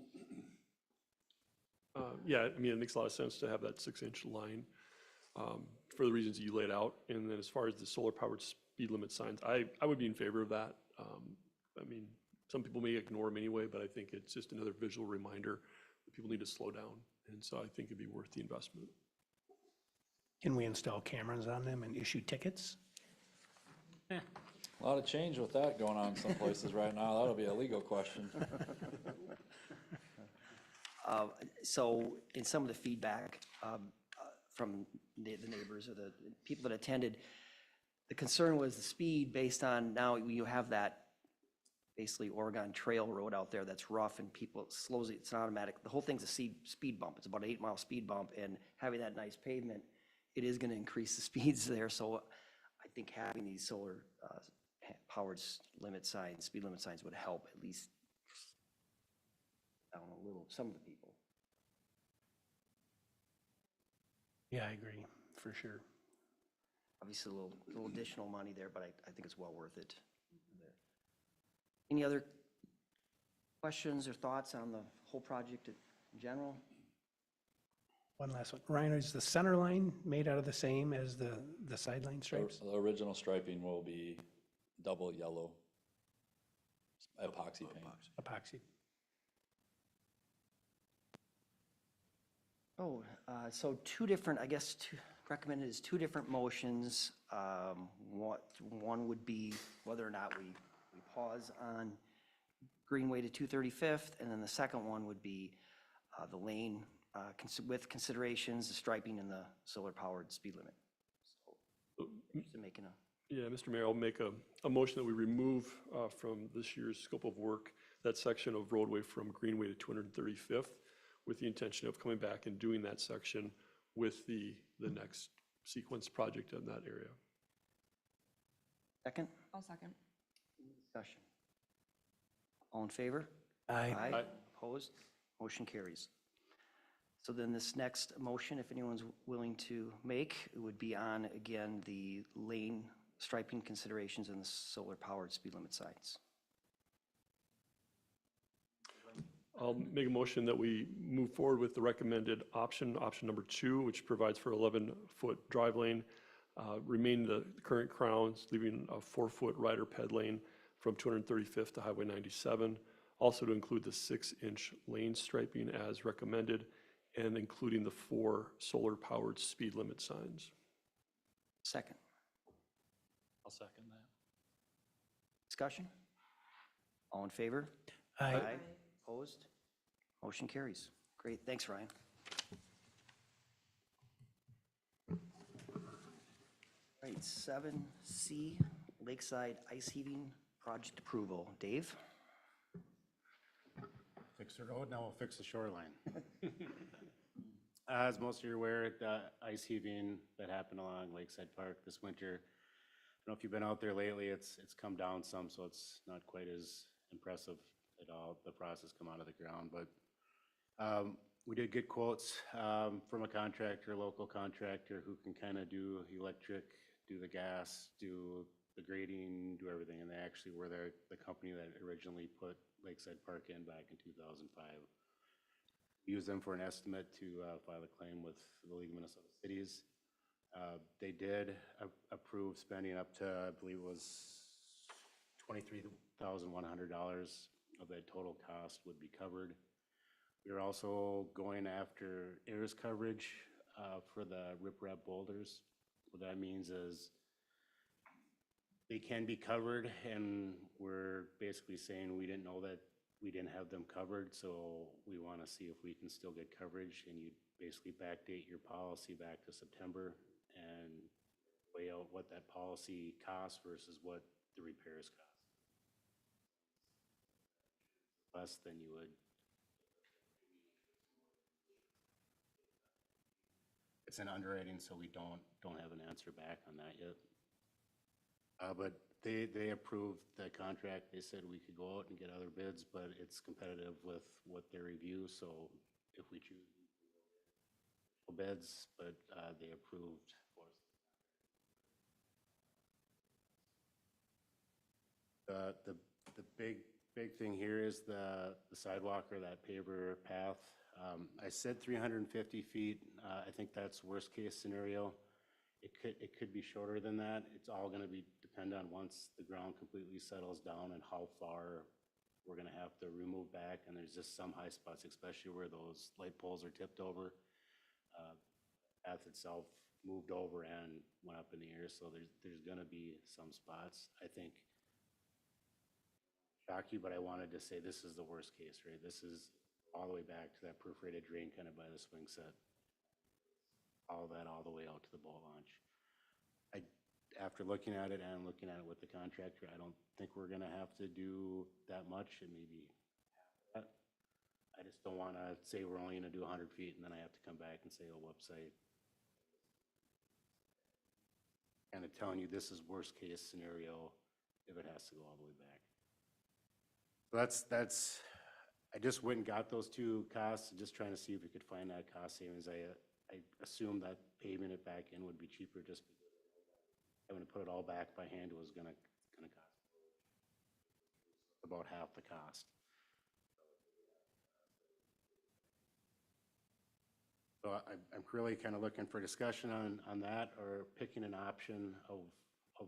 Yeah, I mean, it makes a lot of sense to have that 6-inch line for the reasons you laid out. And then as far as the solar powered speed limit signs, I would be in favor of that. I mean, some people may ignore them anyway, but I think it's just another visual reminder that people need to slow down. And so I think it'd be worth the investment. Can we install cameras on them and issue tickets? A lot of change with that going on in some places right now. That'll be a legal question. So in some of the feedback from the neighbors or the people that attended, the concern was the speed based on now you have that basically Oregon Trail road out there that's rough and people slows it. It's an automatic. The whole thing's a speed bump. It's about an 8-mile speed bump, and having that nice pavement, it is going to increase the speeds there. So I think having these solar powered limit signs, speed limit signs would help at least, I don't know, some of the people. Yeah, I agree, for sure. Obviously, a little additional money there, but I think it's well worth it. Any other questions or thoughts on the whole project in general? One last one. Ryan, is the center line made out of the same as the sideline stripes? The original striping will be double yellow epoxy paint. Epoxy. Oh, so 2 different, I guess, recommended is 2 different motions. One would be whether or not we pause on Greenway to 235th, and then the second one would be the lane with considerations, the striping and the solar-powered speed limit. So, just making a Yeah, Mr. Mayor, I'll make a motion that we remove from this year's scope of work that section of roadway from Greenway to 235th with the intention of coming back and doing that section with the next sequence project in that area. Second, I'll second. discussion. All in favor? Aye. Aye. Opposed? Motion carries. So then this next motion, if anyone's willing to make, it would be on, again, the lane striping considerations and the solar-powered speed limit signs. I'll make a motion that we move forward with the recommended option number 2, which provides for 11-foot drive lane, remain the current crowns, leaving a 4-foot rider ped lane from 235th to Highway 97, also to include the 6-inch lane striping as recommended, and including the 4 solar-powered speed limit signs. Second, I'll second that. discussion? All in favor? Aye. Opposed? Motion carries. Great, thanks, Ryan. Right, 7C, Lakeside Ice Heaving Project Approval. Dave? Fix the road, now we'll fix the shoreline. As most of you are aware, the ice heaving that happened along Lakeside Park this winter, I don't know if you've been out there lately, it's come down some, so it's not quite as impressive at all, the process come out of the ground, but we did get quotes from a contractor, local contractor, who can kind of do electric, do the gas, do the grading, do everything, and they actually were the company that originally put Lakeside Park in back in 2005. Use them for an estimate to file a claim with the League of Minnesota Cities. They did approve spending up to, I believe it was $23,100 of that total cost would be covered. We are also going after AIRS coverage for the riprap boulders. What that means is they can be covered, and we're basically saying we didn't know that we didn't have them covered, so we want to see if we can still get coverage, and you basically backdate your policy back to September and weigh out what that policy costs versus what the repairs cost. Less than you would. It's an underwriting, so we don't have an answer back on that yet. But they approved the contract. They said we could go out and get other bids, but it's competitive with what they review, so if we choose bids, but they approved for us. The big thing here is the sidewalk or that paver path. I said 350 feet. I think that's worst case scenario. It could be shorter than that. It's all going to be depend on once the ground completely settles down and how far we're going to have to remove back. And there's just some high spots, especially where those light poles are tipped over. Path itself moved over and went up in the air, so there's going to be some spots. I think shock you, but I wanted to say this is the worst case, right? This is all the way back to that perforated drain kind of by the swing set. All that all the way out to the boat launch. After looking at it and looking at it with the contractor, I don't think we're gonna have to do that much, and maybe half that. I just don't wanna say we're only gonna do 100 feet and then I have to come back and say, oh, whoops, kind of telling you this is worst case scenario if it has to go all the way back. So that's, I just went and got those two costs, just trying to see if we could find that cost savings. I assumed that paving it back in would be cheaper, just because having to put it all back by hand was gonna cost about half the cost. So I'm really kind of looking for discussion on that, or picking an option of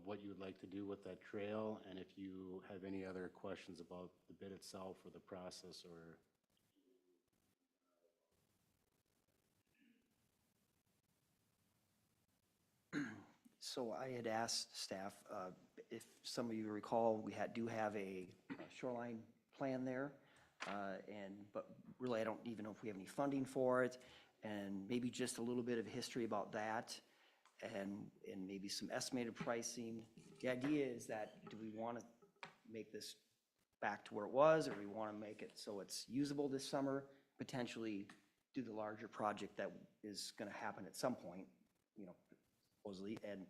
what you would like to do with that trail, and if you have any other questions about the bid itself or the process, or So I had asked staff, if some of you recall, we do have a shoreline plan there, but really I don't even know if we have any funding for it, and maybe just a little bit of history about that. and maybe some estimated pricing. The idea is that, do we want to make this back to where it was, or we want to make it so it's usable this summer, potentially do the larger project that is going to happen at some point, you know, supposedly, and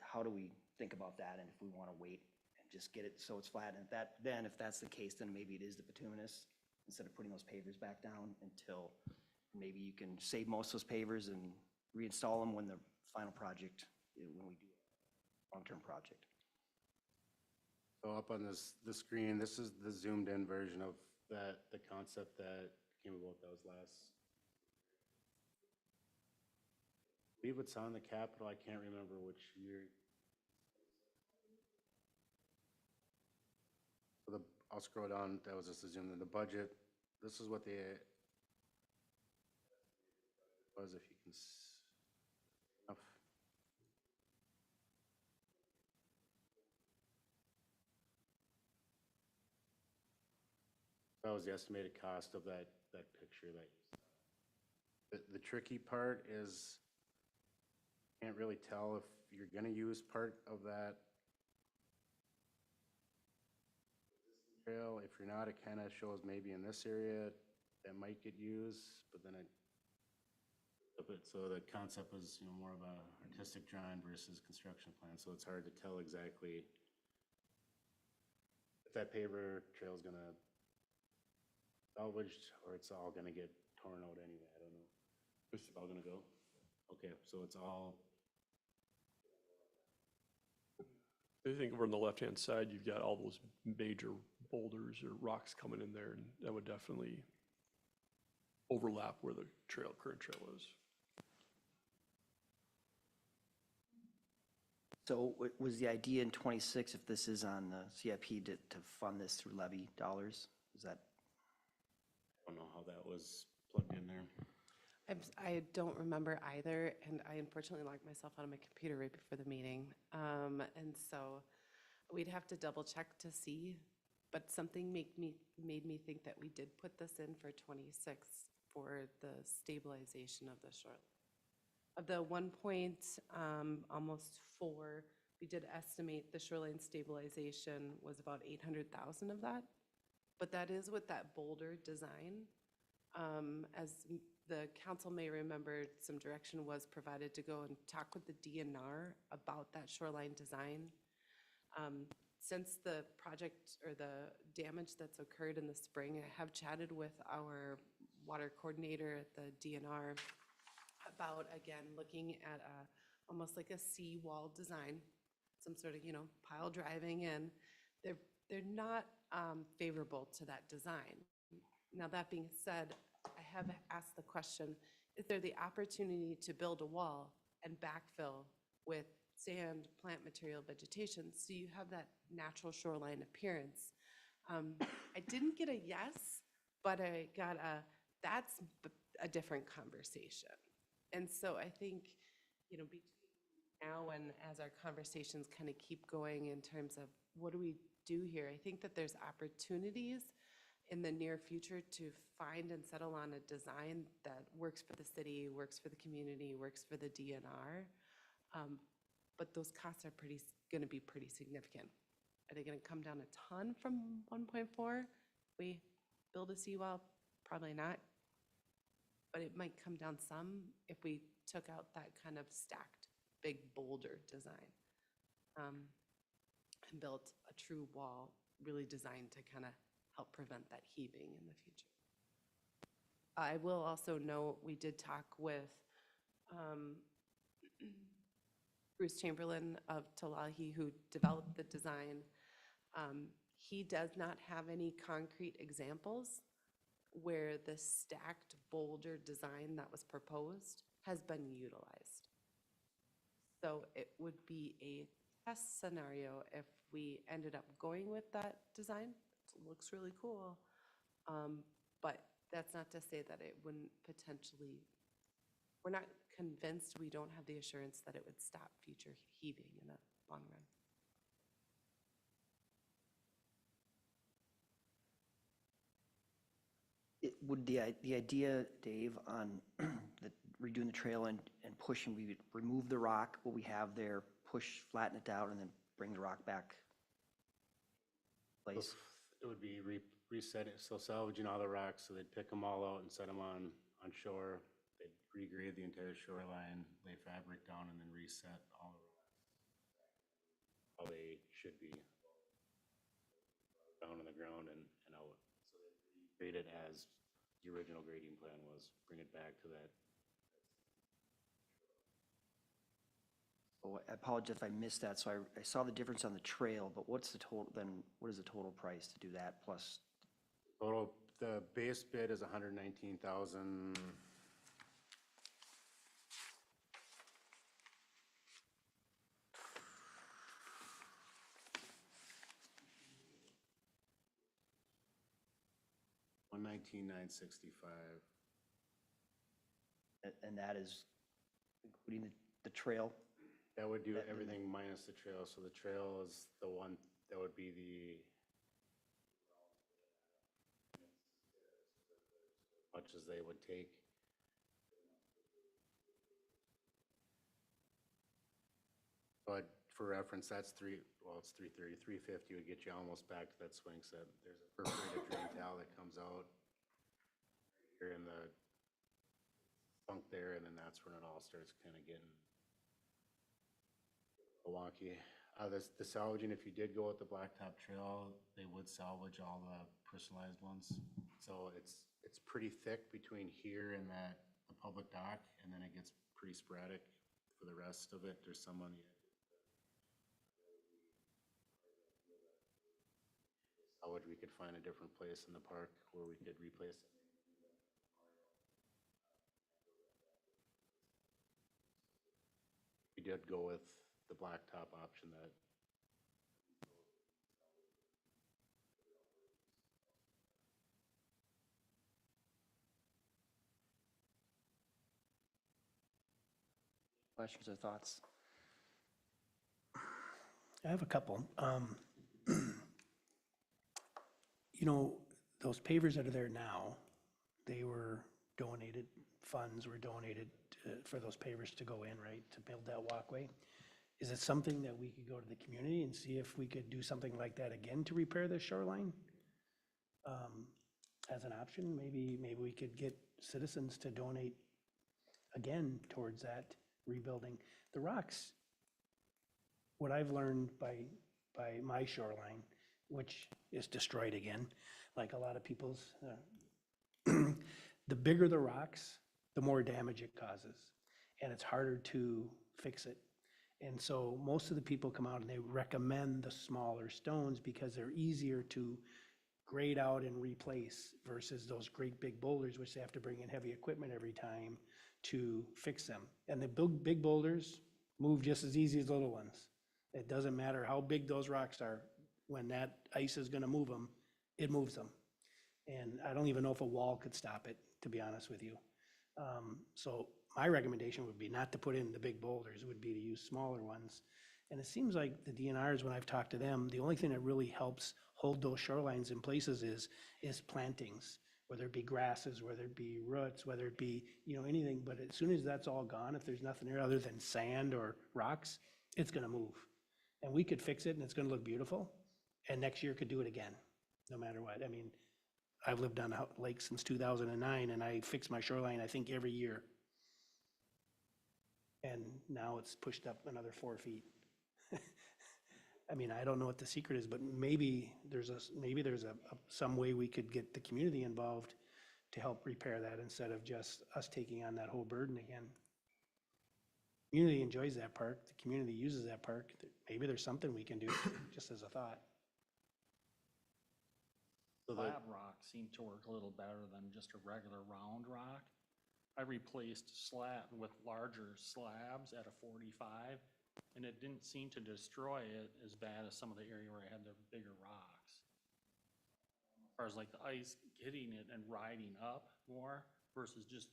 how do we think about that, and if we want to wait and just get it so it's flat, and then if that's the case, then maybe it is the bituminous, instead of putting those pavers back down until maybe you can save most of those pavers and reinstall them when the final project, when we do a long-term project. So up on the screen, this is the zoomed in version of the concept that came about, that was last. I believe it's on the Capitol, I can't remember which year. So I'll scroll down, that was just a zoom in the budget. This is what was, if you can that was the estimated cost of that picture that you saw. The tricky part is, can't really tell if you're gonna use part of that trail. If you're not, it kind of shows maybe in this area that might get used, but then so the concept was, you know, more of a artistic drawing versus construction plan, so it's hard to tell exactly if that paver trail is gonna salvaged or it's all gonna get torn out anyway. I don't know. It's all gonna go? Okay, so it's all. I think over on the left-hand side, you've got all those major boulders or rocks coming in there, and that would definitely overlap where the current trail is. So was the idea in '26, if this is on the CIP, to fund this through levy dollars? Is that? I don't know how that was plugged in there. I don't remember either, and I unfortunately locked myself out of my computer right before the meeting. And so we'd have to double check to see, but something made me think that we did put this in for '26 for the stabilization of the shore. Of the 1 point, almost 4, we did estimate the shoreline stabilization was about 800,000 of that. But that is with that boulder design. As the council may remember, some direction was provided to go and talk with the DNR about that shoreline design. Since the project or the damage that's occurred in the spring, I have chatted with our water coordinator at the DNR about, again, looking at almost like a seawall design, some sort of, pile driving in. They're not favorable to that design. Now, that being said, I have asked the question, is there the opportunity to build a wall and backfill with sand, plant material, vegetation, so you have that natural shoreline appearance? I didn't get a yes, but I got that's a different conversation. And so I think, between now and as our conversations kind of keep going in terms of what do we do here, I think that there's opportunities in the near future to find and settle on a design that works for the city, works for the community, works for the DNR. But those costs are going to be pretty significant. Are they going to come down a ton from 1.4? We build a seawall? Probably not. But it might come down some if we took out that kind of stacked big boulder design and built a true wall really designed to kind of help prevent that heaving in the future. I will also note, we did talk with Bruce Chamberlain of Talahi, who developed the design. He does not have any concrete examples where the stacked boulder design that was proposed has been utilized. So it would be a test scenario if we ended up going with that design. It looks really cool. But that's not to say that it wouldn't potentially, we're not convinced, we don't have the assurance that it would stop future heaving in the long run. Would the idea, Dave, on redoing the trail and pushing, we would remove the rock, what we have there, push, flatten it down, and then bring the rock back. Place. It would be resetting, so salvaging all the rocks, so they'd pick them all out and set them on shore. They'd regrade the entire shoreline, lay fabric down, and then reset all the rocks. How they should be, down on the ground and out. So they grade it as the original grading plan was, bring it back to that. Oh, I apologize if I missed that, so I saw the difference on the trail, but what's the total, then what is the total price to do that plus? Total, the base bid is 119,000. $119,965. And that is including the trail? That would do everything minus the trail, so the trail is the one, that would be the much as they would take. But for reference, that's it's 330, 350 would get you almost back to that swing set. There's a perforated drain towel that comes out here in the sunk there, and then that's when it all starts kind of getting wonky. The salvaging, if you did go with the blacktop trail, they would salvage all the personalized ones. So it's pretty thick between here and the public dock, and then it gets pretty sporadic for the rest of it. There's some on the edge. Salvage, we could find a different place in the park where we could replace it. We did go with the blacktop option that Questions or thoughts? I have a couple. You know, those pavers that are there now, they were donated, funds were donated for those pavers to go in, right, to build that walkway. Is it something that we could go to the community and see if we could do something like that again to repair the shoreline? As an option, maybe we could get citizens to donate again towards that rebuilding. The rocks, what I've learned by my shoreline, which is destroyed again, like a lot of people's, the bigger the rocks, the more damage it causes, and it's harder to fix it. And so most of the people come out and they recommend the smaller stones because they're easier to grade out and replace versus those great big boulders, which they have to bring in heavy equipment every time to fix them. And the big boulders move just as easy as little ones. It doesn't matter how big those rocks are, when that ice is gonna move them, it moves them. And I don't even know if a wall could stop it, to be honest with you. So my recommendation would be not to put in the big boulders, would be to use smaller ones. And it seems like the DNRs, when I've talked to them, the only thing that really helps hold those shorelines in places is plantings, whether it be grasses, whether it be roots, whether it be, anything. But as soon as that's all gone, if there's nothing there other than sand or rocks, it's gonna move. And we could fix it and it's gonna look beautiful. And next year could do it again, no matter what. I mean, I've lived on a lake since 2009 and I fix my shoreline, I think, every year. And now it's pushed up another 4 feet. I mean, I don't know what the secret is, but maybe there's some way we could get the community involved to help repair that instead of just us taking on that whole burden again. Community enjoys that park, the community uses that park. Maybe there's something we can do, just as a thought. Slab rock seemed to work a little better than just a regular round rock. I replaced slab with larger slabs at a 45, and it didn't seem to destroy it as bad as some of the area where I had the bigger rocks. As far as like the ice hitting it and riding up more versus just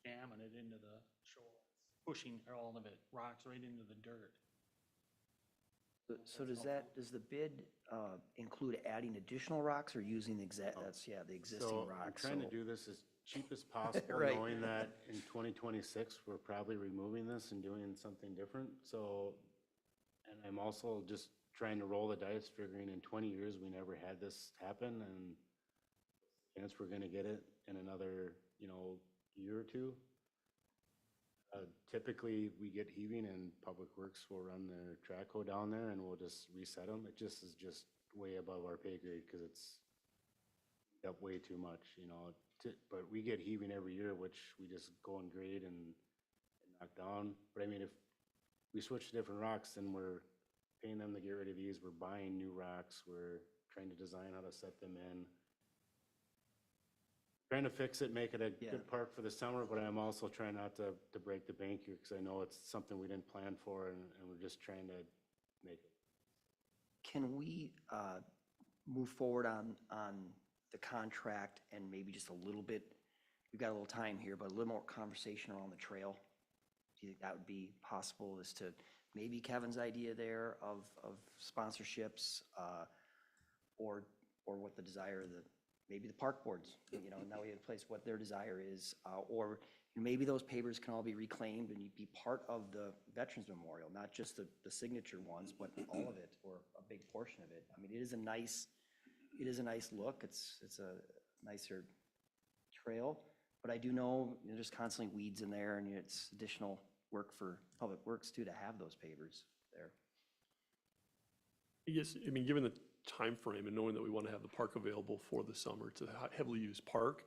jamming it into the shore, pushing all of it, rocks right into the dirt. So does the bid include adding additional rocks or using the existing So I'm rocks? trying to So- do this as cheap as possible, Right. knowing that in 2026, we're probably removing this and doing something different. So, and I'm also just trying to roll the dice, figuring in 20 years, we never had this happen, and chance we're gonna get it in another, year or two. Typically, we get heaving and Public Works will run their track hoe down there and we'll just reset them. It just is just way above our pay grade because it's up way too much, but we get heaving every year, which we just go and grade and knock down. But I mean, if we switch to different rocks, then we're paying them to get rid of these. We're buying new rocks. We're trying to design how to set them in. Trying to fix it, make it a Yeah. good park for the summer, but I'm also trying not to break the bank here because I know it's something we didn't plan for and we're just trying to make it. Can we move forward on the contract and maybe just a little bit, we've got a little time here, but a little more conversation around the trail? Do you think that would be possible, as to maybe Kevin's idea there of sponsorships, or what the desire of maybe the park boards, now we have a place what their desire is, or maybe those pavers can all be reclaimed and you'd be part of the Veterans Memorial, not just the signature ones, but all of it, or a big portion of it. I mean, it is a nice look. It's a nicer trail, but I do know there's constantly weeds in there, and it's additional work for Public Works too, to have those pavers there. Yes, I mean, given the time frame and knowing that we want to have the park available for the summer, it's a heavily used park.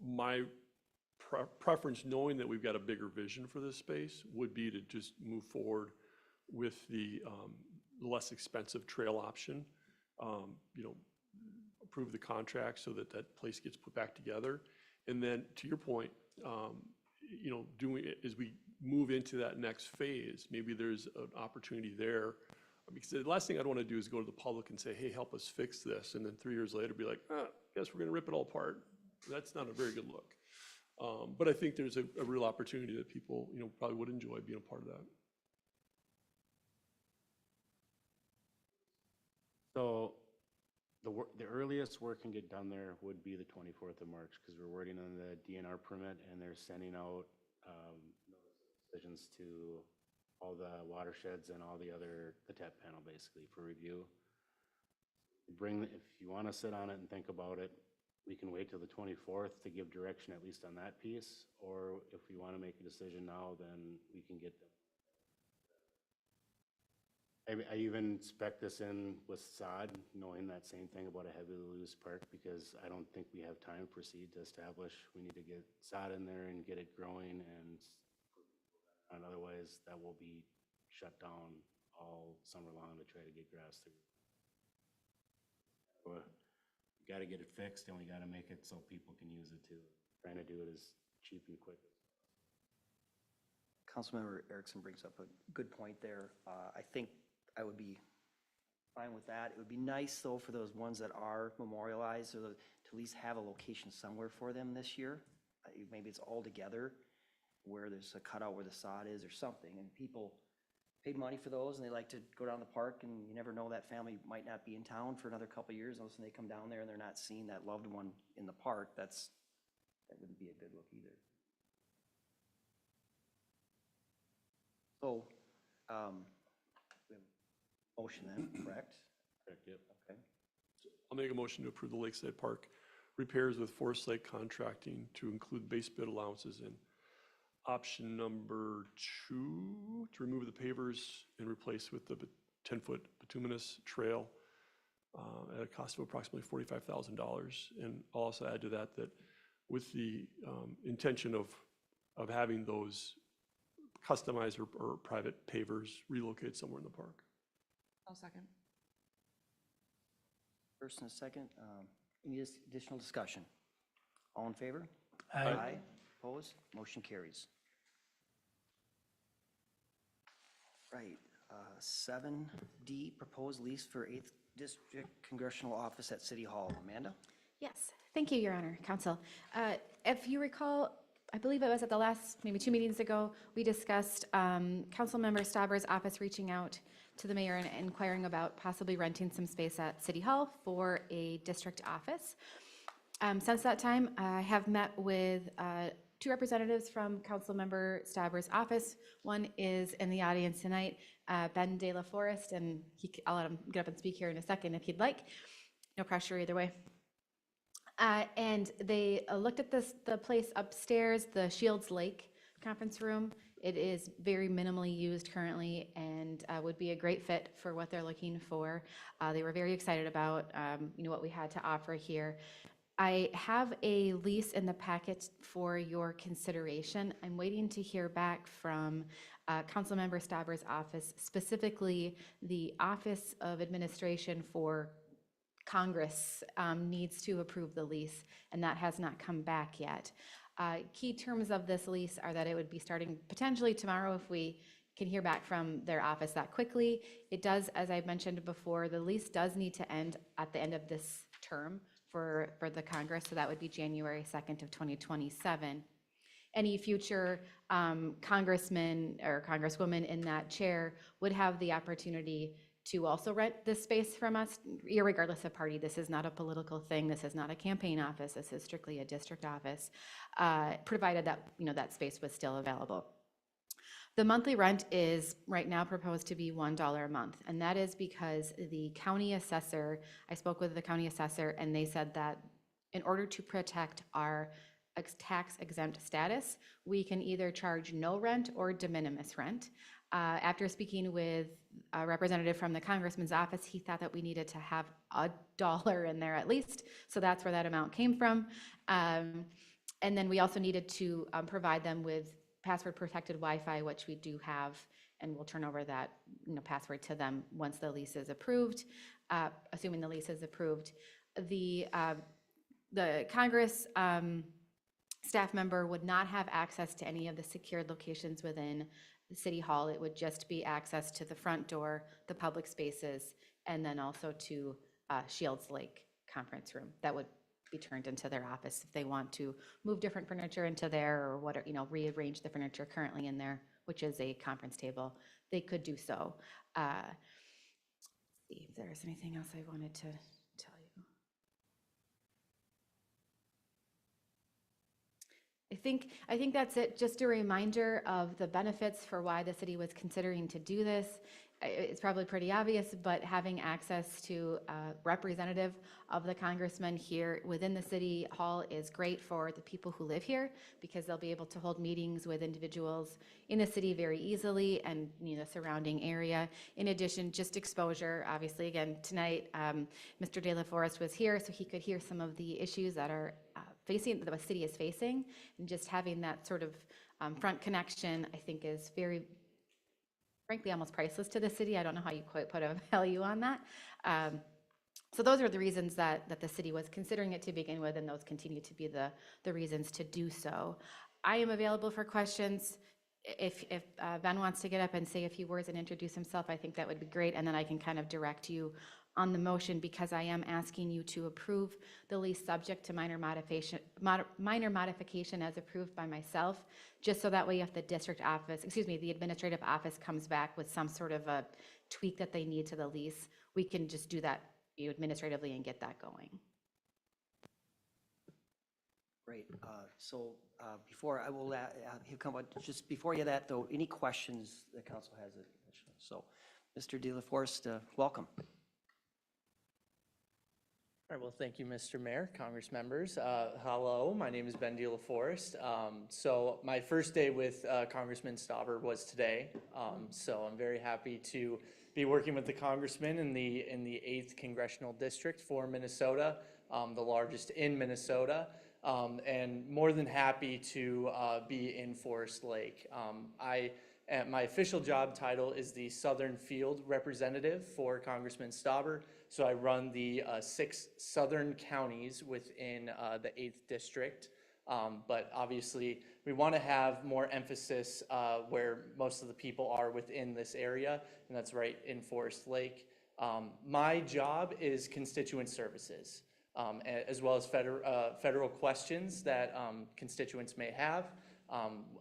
My preference, knowing that we've got a bigger vision for this space, would be to just move forward with the less expensive trail option. Approve the contract so that that place gets put back together. And then, to your point, doing it as we move into that next phase, maybe there's an opportunity there. Because the last thing I'd want to do is go to the public and say, hey, help us fix this. And then 3 years later, be like, guess we're going to rip it all apart. That's not a very good look. But I think there's a real opportunity that people, probably would enjoy being a part of that. So the earliest work can get done there would be the 24th of March because we're waiting on the DNR permit and they're sending out decisions to all the watersheds and all the TEP panel basically for review. If you want to sit on it and think about it, we can wait till the 24th to give direction at least on that piece, or if we want to make a decision now, then we can get them. I even spec this in with sod, knowing that same thing about a heavily used park, because I don't think we have time for seed to establish. We need to get sod in there and get it growing, and otherwise that will be shut down all summer long to try to get grass through. We got to get it fixed, and we got to make it so people can use it too. Trying to do it as cheap and quick as Councilmember Erickson brings up a good point there. I think I would be fine with that. It would be nice, though, for those ones that are memorialized, or to at least have a location somewhere for them this year. Maybe it's all together, where there's a cutout where the sod is or something, and people paid money for those, and they like to go down the park, and you never know, that family might not be in town for another couple of years, and all of a sudden they come down there and they're not seeing that loved one in the park. That wouldn't be a good look either. So, we have a motion then, correct? correct. Yep. Okay. I'll make a motion to approve the Lakeside Park repairs with Forest Lake Contracting to include base bid allowances in option number 2, to remove the pavers and replace with the 10-foot bituminous trail at a cost of approximately $45,000. And I'll also add to that with the intention of having those customized or private pavers relocated somewhere in the park. I'll second. First and a second, any additional discussion? All in favor? Aye. Opposed? Motion carries. Right, 7D, proposed lease for 8th District Congressional Office at City Hall. Amanda? Yes, thank you, Your Honor, Council. If you recall, I believe it was at the last, maybe 2 meetings ago, we discussed Councilmember Stauber's office reaching out to the mayor and inquiring about possibly renting some space at City Hall for a district office. Since that time, I have met with two representatives from Councilmember Stauber's office. One is in the audience tonight, Ben De La Forest, and I'll let him get up and speak here in a second if he'd like. No pressure either way. And they looked at the place upstairs, the Shields Lake Conference Room. It is very minimally used currently and would be a great fit for what they're looking for. They were very excited about what we had to offer here. I have a lease in the packet for your consideration. I'm waiting to hear back from Councilmember Stauber's office, specifically the Office of Administration for Congress needs to approve the lease, and that has not come back yet. Key terms of this lease are that it would be starting potentially tomorrow if we can hear back from their office that quickly. It does, as I mentioned before, the lease does need to end at the end of this term for the Congress, so that would be January 2nd of 2027. Any future congressman or congresswoman in that chair would have the opportunity to also rent this space from us, irregardless of party. This is not a political thing. This is not a campaign office. This is strictly a district office, provided that that space was still available. The monthly rent is right now proposed to be $1 a month, and that is because the county assessor, I spoke with the county assessor, and they said that in order to protect our tax exempt status, we can either charge no rent or de minimis rent. After speaking with a representative from the congressman's office, he thought that we needed to have $1 in there at least, so that's where that amount came from. And then we also needed to provide them with password protected Wi-Fi, which we do have, and we'll turn over that password to them once the lease is approved, assuming the lease is approved. The Congress staff member would not have access to any of the secured locations within the City Hall. It would just be access to the front door, the public spaces, and then also to Shields Lake Conference Room. That would be turned into their office if they want to move different furniture into there or rearrange the furniture currently in there, which is a conference table. They could do so. Let's see if there's anything else I wanted to tell you. I think that's it. Just a reminder of the benefits for why the city was considering to do this. It's probably pretty obvious, but having access to a representative of the congressman here within the City Hall is great for the people who live here because they'll be able to hold meetings with individuals in the city very easily and the surrounding area. In addition, just exposure. Obviously, again, tonight, Mr. De La Forest was here, so he could hear some of the issues that are that the city is facing, and just having that sort of front connection, I think, is very, frankly, almost priceless to the city. I don't know how you quite put a value on that. So those are the reasons that the city was considering it to begin with, and those continue to be the reasons to do so. I am available for questions. If Ben wants to get up and say a few words and introduce himself, I think that would be great, and then I can kind of direct you on the motion because I am asking you to approve the lease subject to minor modification as approved by myself, just so that way if the district office, the administrative office comes back with some sort of a tweak that they need to the lease, we can just do that administratively and get that going. Great. So before I will he'll come, just before you that though, any questions the council has? So, Mr. De La Forest, welcome. All right, well, thank you, Mr. Mayor, Congress members. Hello, my name is Ben De La Forest. So my first day with Congressman Stauber was today. So I'm very happy to be working with the congressman in the 8th Congressional District for Minnesota, the largest in Minnesota, and more than happy to be in Forest Lake. My official job title is the Southern Field Representative for Congressman Stauber. So I run the 6 southern counties within the 8th district. But obviously, we want to have more emphasis where most of the people are within this area, and that's right in Forest Lake. My job is constituent services, as well as federal questions that constituents may have,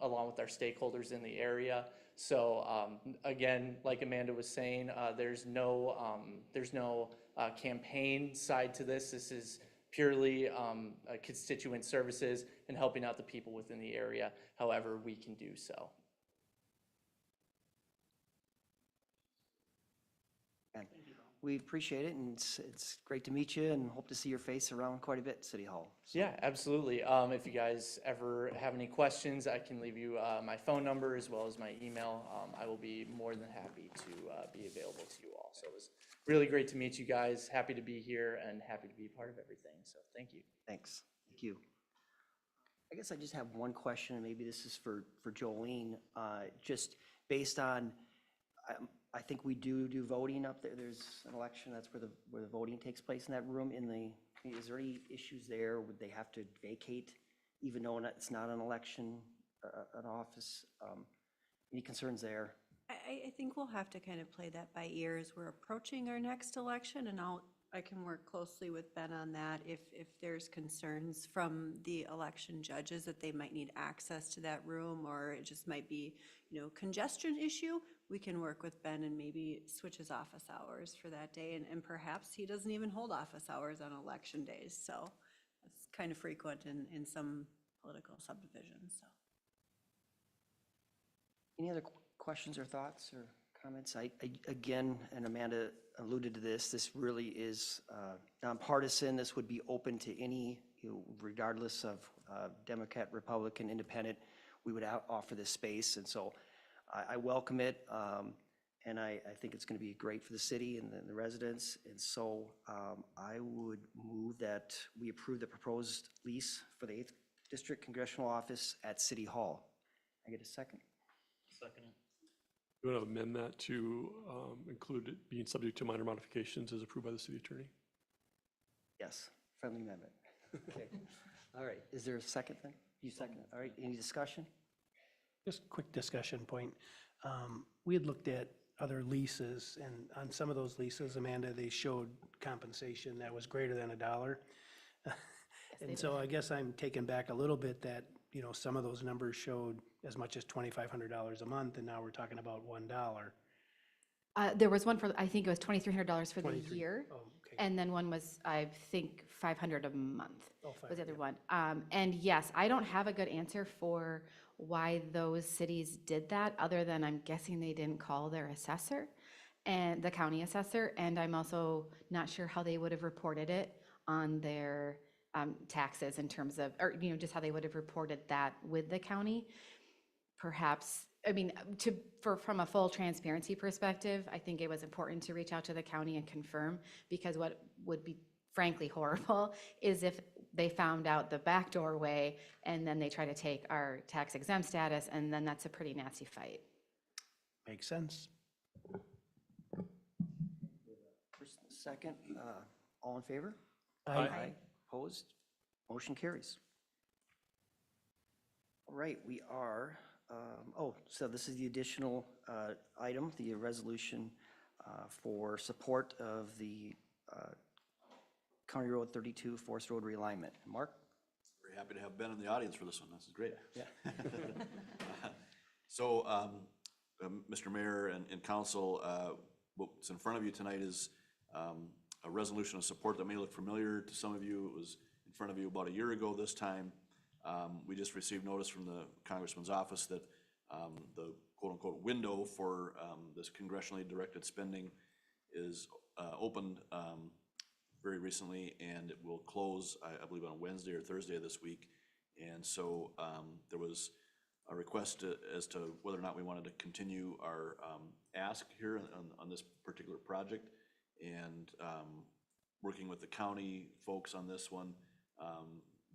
along with our stakeholders in the area. So again, like Amanda was saying, there's no campaign side to this. This is purely constituent services and helping out the people within the area however we can do so. And we appreciate it, and it's great to meet you, and hope to see your face around quite a bit, City Hall. So, Yeah, absolutely. If you guys ever have any questions, I can leave you my phone number as well as my email. I will be more than happy to be available to you all. So it was really great to meet you guys. Happy to be here and happy to be a part of everything. So thank you. Thanks. Thank you. I guess I just have one question, and maybe this is for Jolene. Just based on, I think we do voting up there. There's an election, that's where the voting takes place in that room. Is there any issues there? Would they have to vacate even though it's not an election, an office? Any concerns there? I think we'll have to kind of play that by ear as we're approaching our next election, and I can work closely with Ben on that. If there's concerns from the election judges that they might need access to that room, or it just might be, congestion issue, we can work with Ben and maybe switch his office hours for that day, and perhaps he doesn't even hold office hours on election days, so that's kind of frequent in some political subdivisions, so. Any other questions or thoughts or comments? Again, and Amanda alluded to this really is nonpartisan. This would be open to any, regardless of Democrat, Republican, Independent, we would offer this space. And so I welcome it. And I think it's going to be great for the city and the residents. And so I would move that we approve the proposed lease for the 8th District Congressional Office at City Hall. I get a second? Second. You want to amend that to include it being subject to minor modifications as approved by the city attorney? Yes, friendly amendment. Okay. All right. Is there a second then? You second. All right. Any discussion? Just a quick discussion point. We had looked at other leases, and on some of those leases, Amanda, they showed compensation that was greater than $1. And so I guess I'm taken back a little bit that, some of those numbers showed as much as $2,500 a month, and now we're talking about $1. There was one for, I think it was $2,300 for the 23. year. Oh, okay. And then one was, I think, $500 a month Oh, was the other yeah. one. And yes, I don't have a good answer for why those cities did that, other than I'm guessing they didn't call their assessor and the county assessor. And I'm also not sure how they would have reported it on their taxes in terms of, or, just how they would have reported that with the county. Perhaps, from a full transparency perspective, I think it was important to reach out to the county and confirm, because what would be frankly horrible is if they found out the backdoor way and then they try to take our tax exempt status, and then that's a pretty nasty fight. Makes sense. First, second, all in favor? Aye. Opposed? Motion carries. All right, we are, so this is the additional item, the resolution for support of the County Road 32 Forest Road realignment. Mark? Very happy to have Ben in the audience for this one. This is great. Yeah. So, Mr. Mayor and council, what's in front of you tonight is a resolution of support that may look familiar to some of you. It was in front of you about a year ago this time. We just received notice from the Congressman's office that the quote-unquote window for this congressionally directed spending is opened very recently, and it will close, I believe, on Wednesday or Thursday of this week. And so there was a request as to whether or not we wanted to continue our ask here on this particular project. And working with the county folks on this one,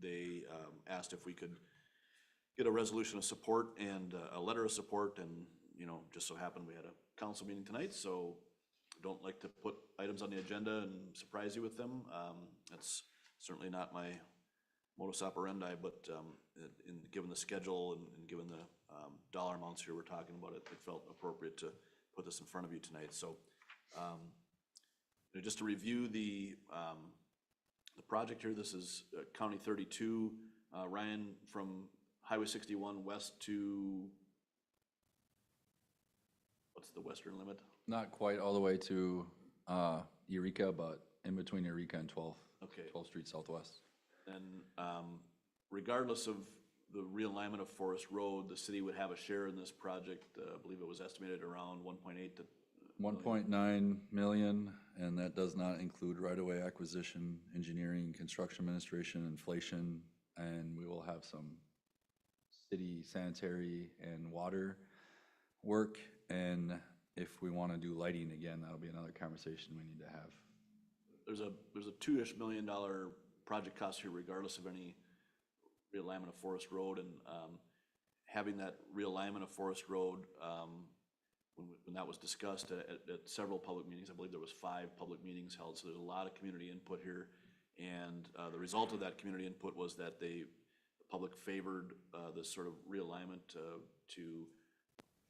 they asked if we could get a resolution of support and a letter of support, and just so happened we had a council meeting tonight, so don't like to put items on the agenda and surprise you with them. That's certainly not my modus operandi, but given the schedule and given the dollar amounts here we're talking about, it felt appropriate to put this in front of you tonight. So just to review the project here, this is County 32, Ryan, from Highway 61 west to, what's the western limit? Not quite all the way to Eureka, but in between Eureka and 12th. Okay. 12th Street Southwest. And regardless of the realignment of Forest Road, the city would have a share in this project. I believe it was estimated around 1.8 to 1.9 million, and that does not include right-of-way acquisition, engineering, construction administration, inflation, and we will have some city sanitary and water work. And if we want to do lighting again, that'll be another conversation we need to have. there's a $2-ish million project cost here regardless of any realignment of Forest Road, and having that realignment of Forest Road, when that was discussed at several public meetings, I believe there was 5 public meetings held, so there's a lot of community input here. And the result of that community input was that the public favored this sort of realignment to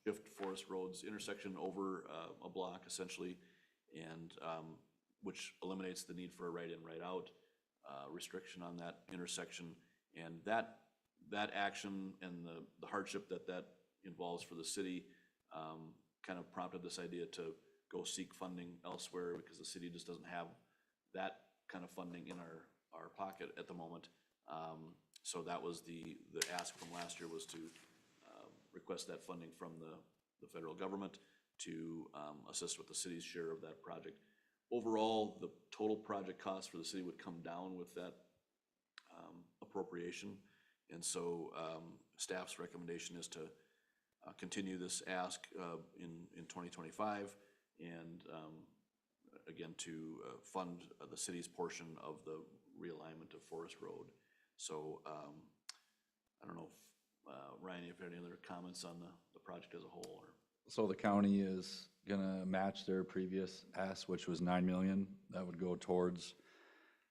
shift Forest Road's intersection over a block essentially, and which eliminates the need for a right-in, right-out restriction on that intersection. And that action and the hardship that involves for the city kind of prompted this idea to go seek funding elsewhere, because the city just doesn't have that kind of funding in our pocket at the moment. So that was the ask from last year, was to request that funding from the federal government to assist with the city's share of that project. Overall, the total project cost for the city would come down with that appropriation. And so staff's recommendation is to continue this ask in 2025, and again, to fund the city's portion of the realignment of Forest Road. So I don't know if, Ryan, if you have any other comments on the project as a whole, or? So the county is gonna match their previous ask, which was 9 million. That would go towards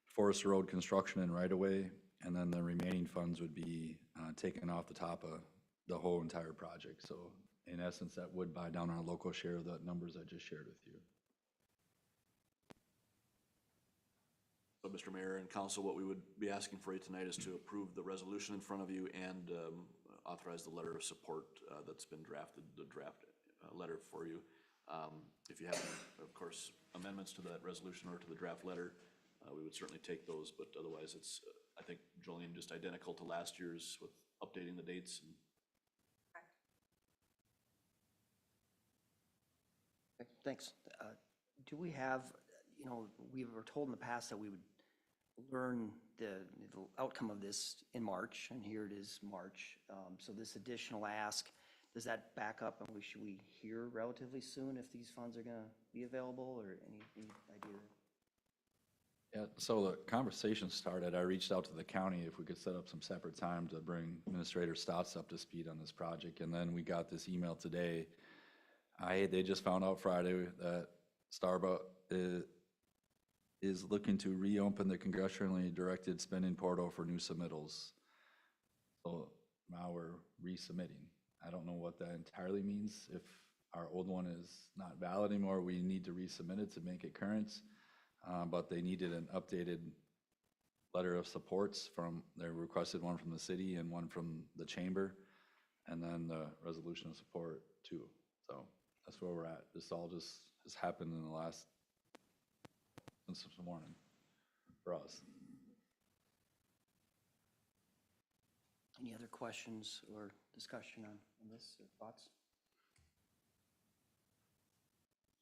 Forest Road construction and right-of-way, and then the remaining funds would be taken off the top of the whole entire project. So in essence, that would buy down our local share of the numbers I just shared with you. So, Mr. Mayor and Council, what we would be asking for you tonight is to approve the resolution in front of you and authorize the letter of support that's been drafted, the draft letter for you. If you have, any, of course, amendments to that resolution or to the draft letter, we would certainly take those, but otherwise it's, I think, Jolene, just identical to last year's with updating the dates. Thanks. Do we have, we were told in the past that we would learn the outcome of this in March, and here it is March. So this additional ask, does that back up, and should we hear relatively soon if these funds are gonna be available, or any idea? Yeah, so the conversation started, I reached out to the county if we could set up some separate time to bring Administrator Stotts up to speed on this project, and then we got this email today. They just found out Friday that Starbucks is looking to reopen the congressionally directed spending portal for new submittals. So now we're resubmitting. I don't know what that entirely means. If our old one is not valid anymore, we need to resubmit it to make it current. But they needed an updated letter of supports they requested one from the city and one from the chamber, and then the resolution of support too. So that's where we're at. This all just has happened in the last, since this morning for us. Any other questions or discussion on this, or thoughts?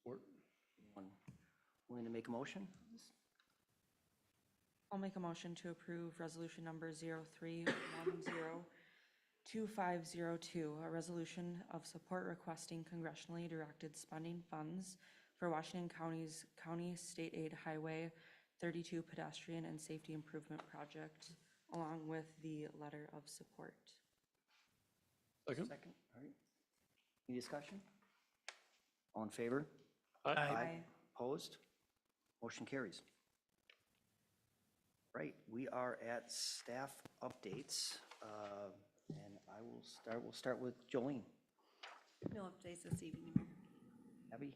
Anyone willing to make a motion? I'll make a motion to approve resolution number 03102502, a resolution of support requesting congressionally directed spending funds for Washington County's County State Aid Highway 32 pedestrian and safety improvement project, along with the letter of support. Second? Second, all right. Any discussion? All in favor? Aye. Opposed? Motion carries. Right, we are at staff updates, and we'll start with Jolene. No updates this evening, Mayor. Abby?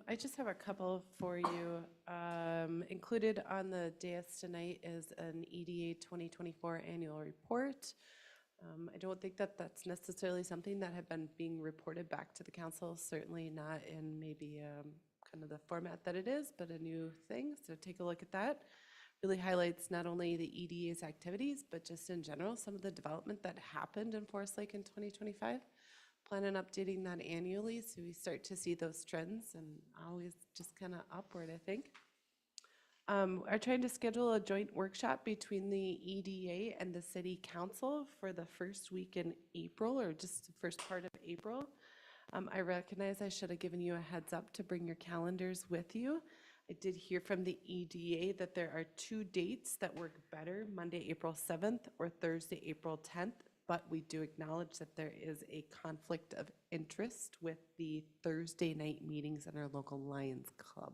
I just have a couple for you. Included on the dais tonight is an EDA 2024 annual report. I don't think that that's necessarily something that had been being reported back to the council, certainly not in maybe kind of the format that it is, but a new thing, so take a look at that. Really highlights not only the EDA's activities, but just in general, some of the development that happened in Forest Lake in 2025. Plan on updating that annually, so we start to see those trends, and always just kind of upward, I think. Are trying to schedule a joint workshop between the EDA and the city council for the first week in April, or just the first part of April. I recognize I should have given you a heads up to bring your calendars with you. I did hear from the EDA that there are 2 dates that work better, Monday, April 7th or Thursday, April 10th, but we do acknowledge that there is a conflict of interest with the Thursday night meetings in our local Lions Club.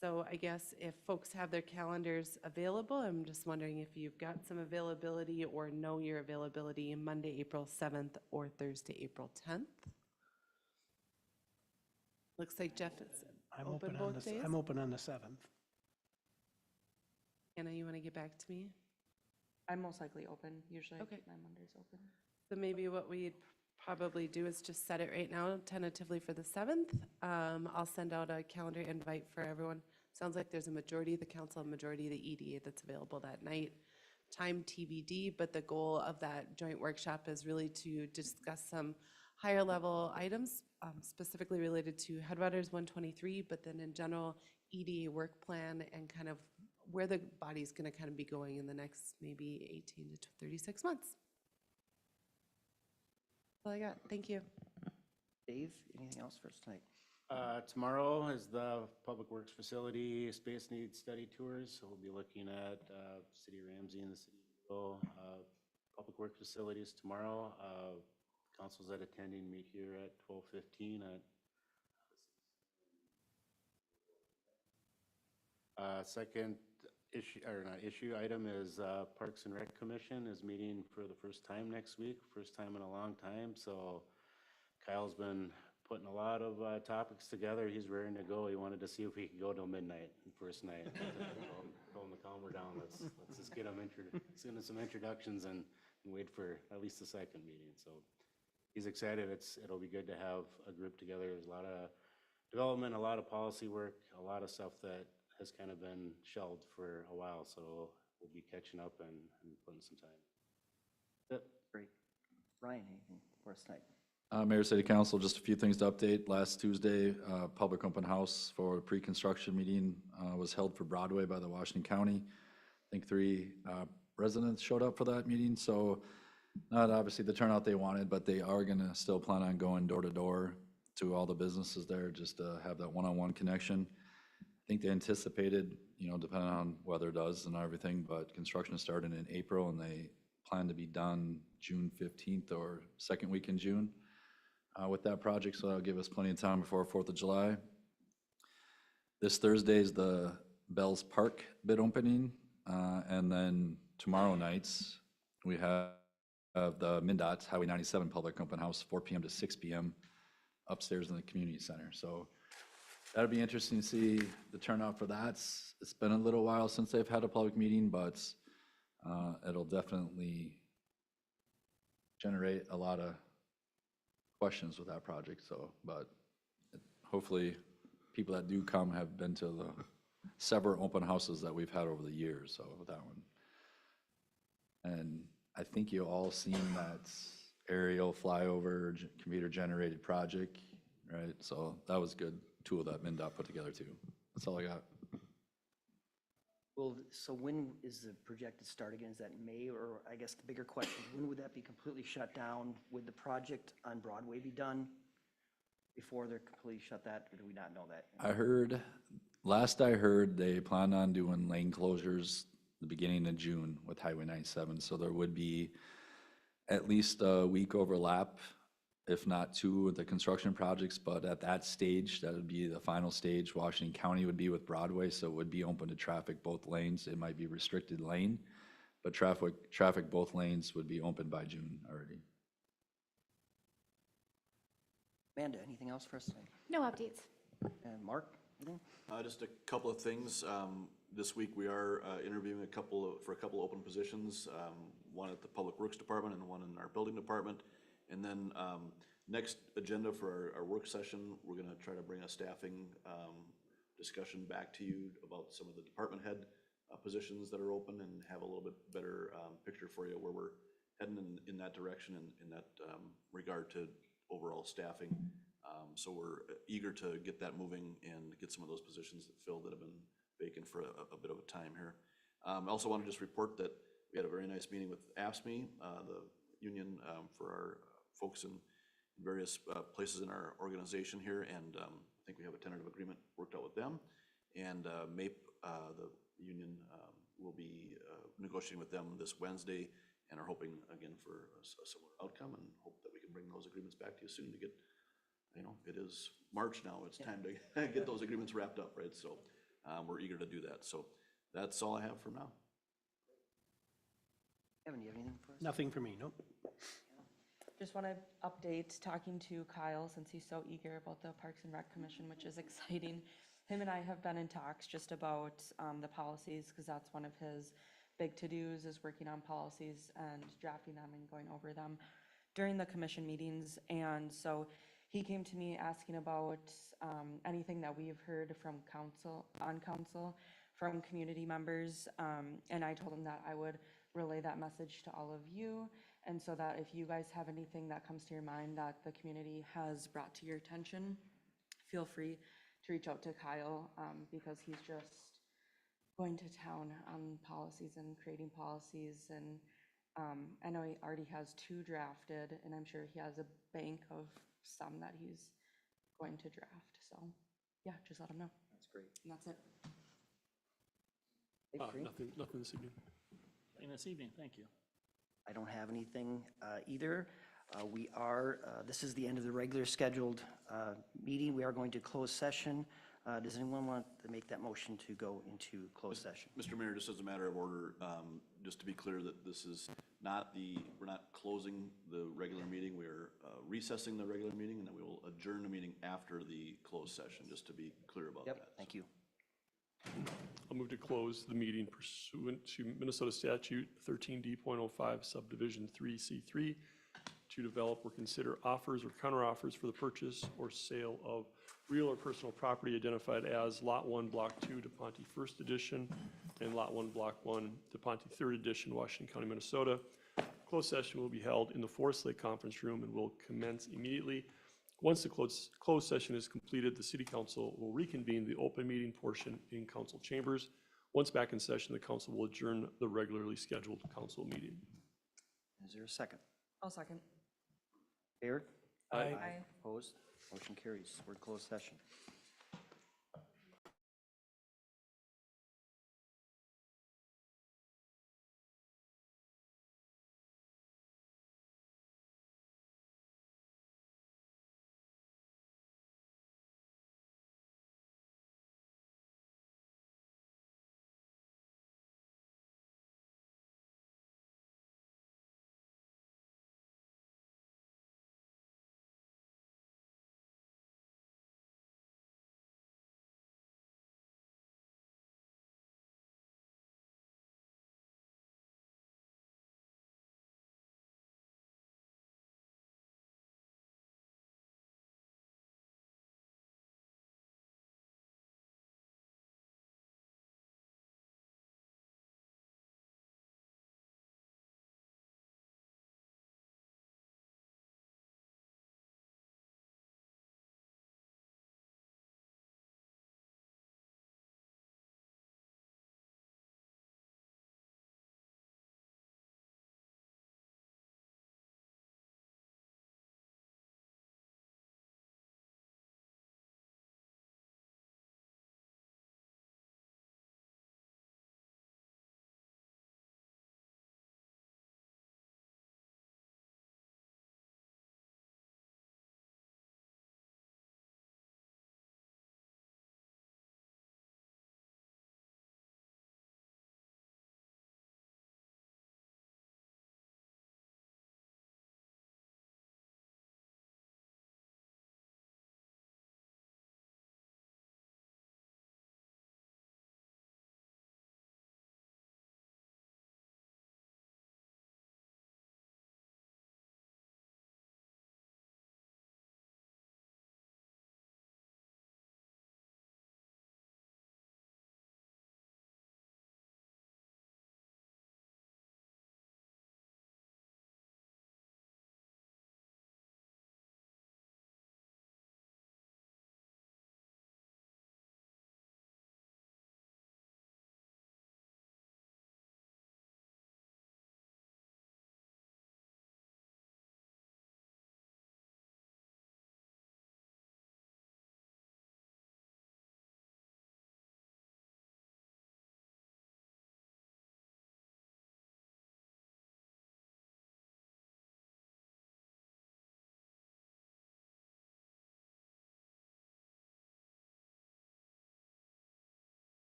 So I guess if folks have their calendars available, I'm just wondering if you've got some availability or know your availability Monday, April 7th or Thursday, April 10th. Looks like Jeff is I'm open open on both the, days. I'm open on the 7th. Anna, you want to get back to me? I'm most likely open. Usually I Okay. keep my Mondays open. So maybe what we'd probably do is just set it right now tentatively for the 7th. I'll send out a calendar invite for everyone. Sounds like there's a majority of the council, a majority of the EDA that's available that night. Time TBD, but the goal of that joint workshop is really to discuss some higher level items, specifically related to Headwaters 123, but then in general, EDA work plan and kind of where the body's going to kind of be going in the next maybe 18 to 36 months. That's all I got. Thank you. Dave, anything else for us tonight? Tomorrow is the Public Works Facility Space Needs Study Tours, so we'll be looking at City of Ramsey and the City of Eagle, Public Works Facilities tomorrow. Councils that attending meet here at 12:15 at second issue item is Parks and Rec Commission is meeting for the first time next week, first time in a long time. So Kyle's been putting a lot of topics together. He's raring to go. He wanted to see if we could go till midnight, the first night. Told him to calm her down. Let's just get him into some introductions and wait for at least the second meeting. So he's excited. It'll be good to have a group together. There's a lot of development, a lot of policy work, a lot of stuff that has kind of been shelved for a while. So we'll be catching up and putting some time. Yep. Great. Ryan, anything for us tonight? Mayor, City Council, just a few things to update. Last Tuesday, public open house for pre-construction meeting was held for Broadway by the Washington County. I think 3 residents showed up for that meeting, so not obviously the turnout they wanted, but they are gonna still plan on going door to door to all the businesses there, just to have that one-on-one connection. I think they anticipated, depending on weather does and everything, but construction started in April and they plan to be done June 15th or second week in June. With that project, so that'll give us plenty of time before 4th of July. This Thursday is the Bells Park bid opening, and then tomorrow nights, we have the MnDOT Highway 97 Public Open House, 4 p.m. to 6 p.m. upstairs in the community center. So that'll be interesting to see the turnout for that. It's been a little while since they've had a public meeting, but it'll definitely generate a lot of questions with that project. So, but hopefully people that do come have been to the several open houses that we've had over the years. So with that one, and I think you all seen that aerial flyover computer generated project, right? So that was good tool that MnDOT put together too. That's all I got. Well, so when is the projected start again? Is that May, or I guess the bigger question, when would that be completely shut down? Would the project on Broadway be done before they're completely shut that, or do we not know that? Last I heard, they plan on doing lane closures the beginning of June with Highway 97. So there would be at least a week overlap, if not 2 with the construction projects. But at that stage, that would be the final stage. Washington County would be with Broadway, so it would be open to traffic both lanes. It might be restricted lane, but traffic both lanes would be open by June already. Amanda, anything else for us tonight? No updates. And Mark, anything? Just a couple of things. This week, we are interviewing for a couple open positions, one at the Public Works Department and one in our Building Department. And then Next agenda for our work session, we're gonna try to bring a staffing discussion back to you about some of the department head positions that are open and have a little bit better picture for you where we're heading in that direction and in that regard to overall staffing. So we're eager to get that moving and get some of those positions filled that have been vacant for a bit of a time here. I also want to just report that we had a very nice meeting with AFSCME, the union for our folks in various places in our organization here, and I think we have a tentative agreement worked out with them. And MAPE, the union, will be negotiating with them this Wednesday and are hoping again for a similar outcome and hope that we can bring those agreements back to you soon to get, you know, it is March now, it's time to get those agreements wrapped up, right? So we're eager to do that. So that's all I have for now. Evan, do you have anything for us? Nothing for me, nope. Just want to update, talking to Kyle, since he's so eager about the Parks and Rec Commission, which is exciting. Him and I have been in talks just about the policies, because that's one of his big to-dos, is working on policies and drafting them and going over them during the commission meetings. And so he came to me asking about anything that we've heard from council, from community members. And I told him that I would relay that message to all of you. And so that if you guys have anything that comes to your mind that the community has brought to your attention, feel free to reach out to Kyle, because he's just going to town on policies and creating policies. And I know he already has 2 drafted, and I'm sure he has a bank of some that he's going to draft. So yeah, just let him know. That's great. And that's it. Nothing this evening. And this evening, thank you. I don't have anything either. This is the end of the regular scheduled meeting. We are going to close session. Does anyone want to make that motion to go into closed session? Mr. Mayor, just as a matter of order, just to be clear that this is not we're not closing the regular meeting, we're recessing the regular meeting, and then we will adjourn the meeting after the closed session, just to be clear about that. Yep, thank you. I'll move to close the meeting pursuant to Minnesota Statute 13D.05 Subdivision 3C3 to develop or consider offers or counteroffers for the purchase or sale of real or personal property identified as Lot 1, Block 2, DePonte First Edition, and Lot 1, Block 1, DePonte Third Edition, Washington County, Minnesota. Closed session will be held in the Forest Lake Conference Room and will commence immediately. Once the closed session is completed, the City Council will reconvene the open meeting portion in council chambers. Once back in session, the council will adjourn the regularly scheduled council meeting. Is there a second? I'll second. Favor? Aye. Aye. Opposed? Motion carries. We're in closed session.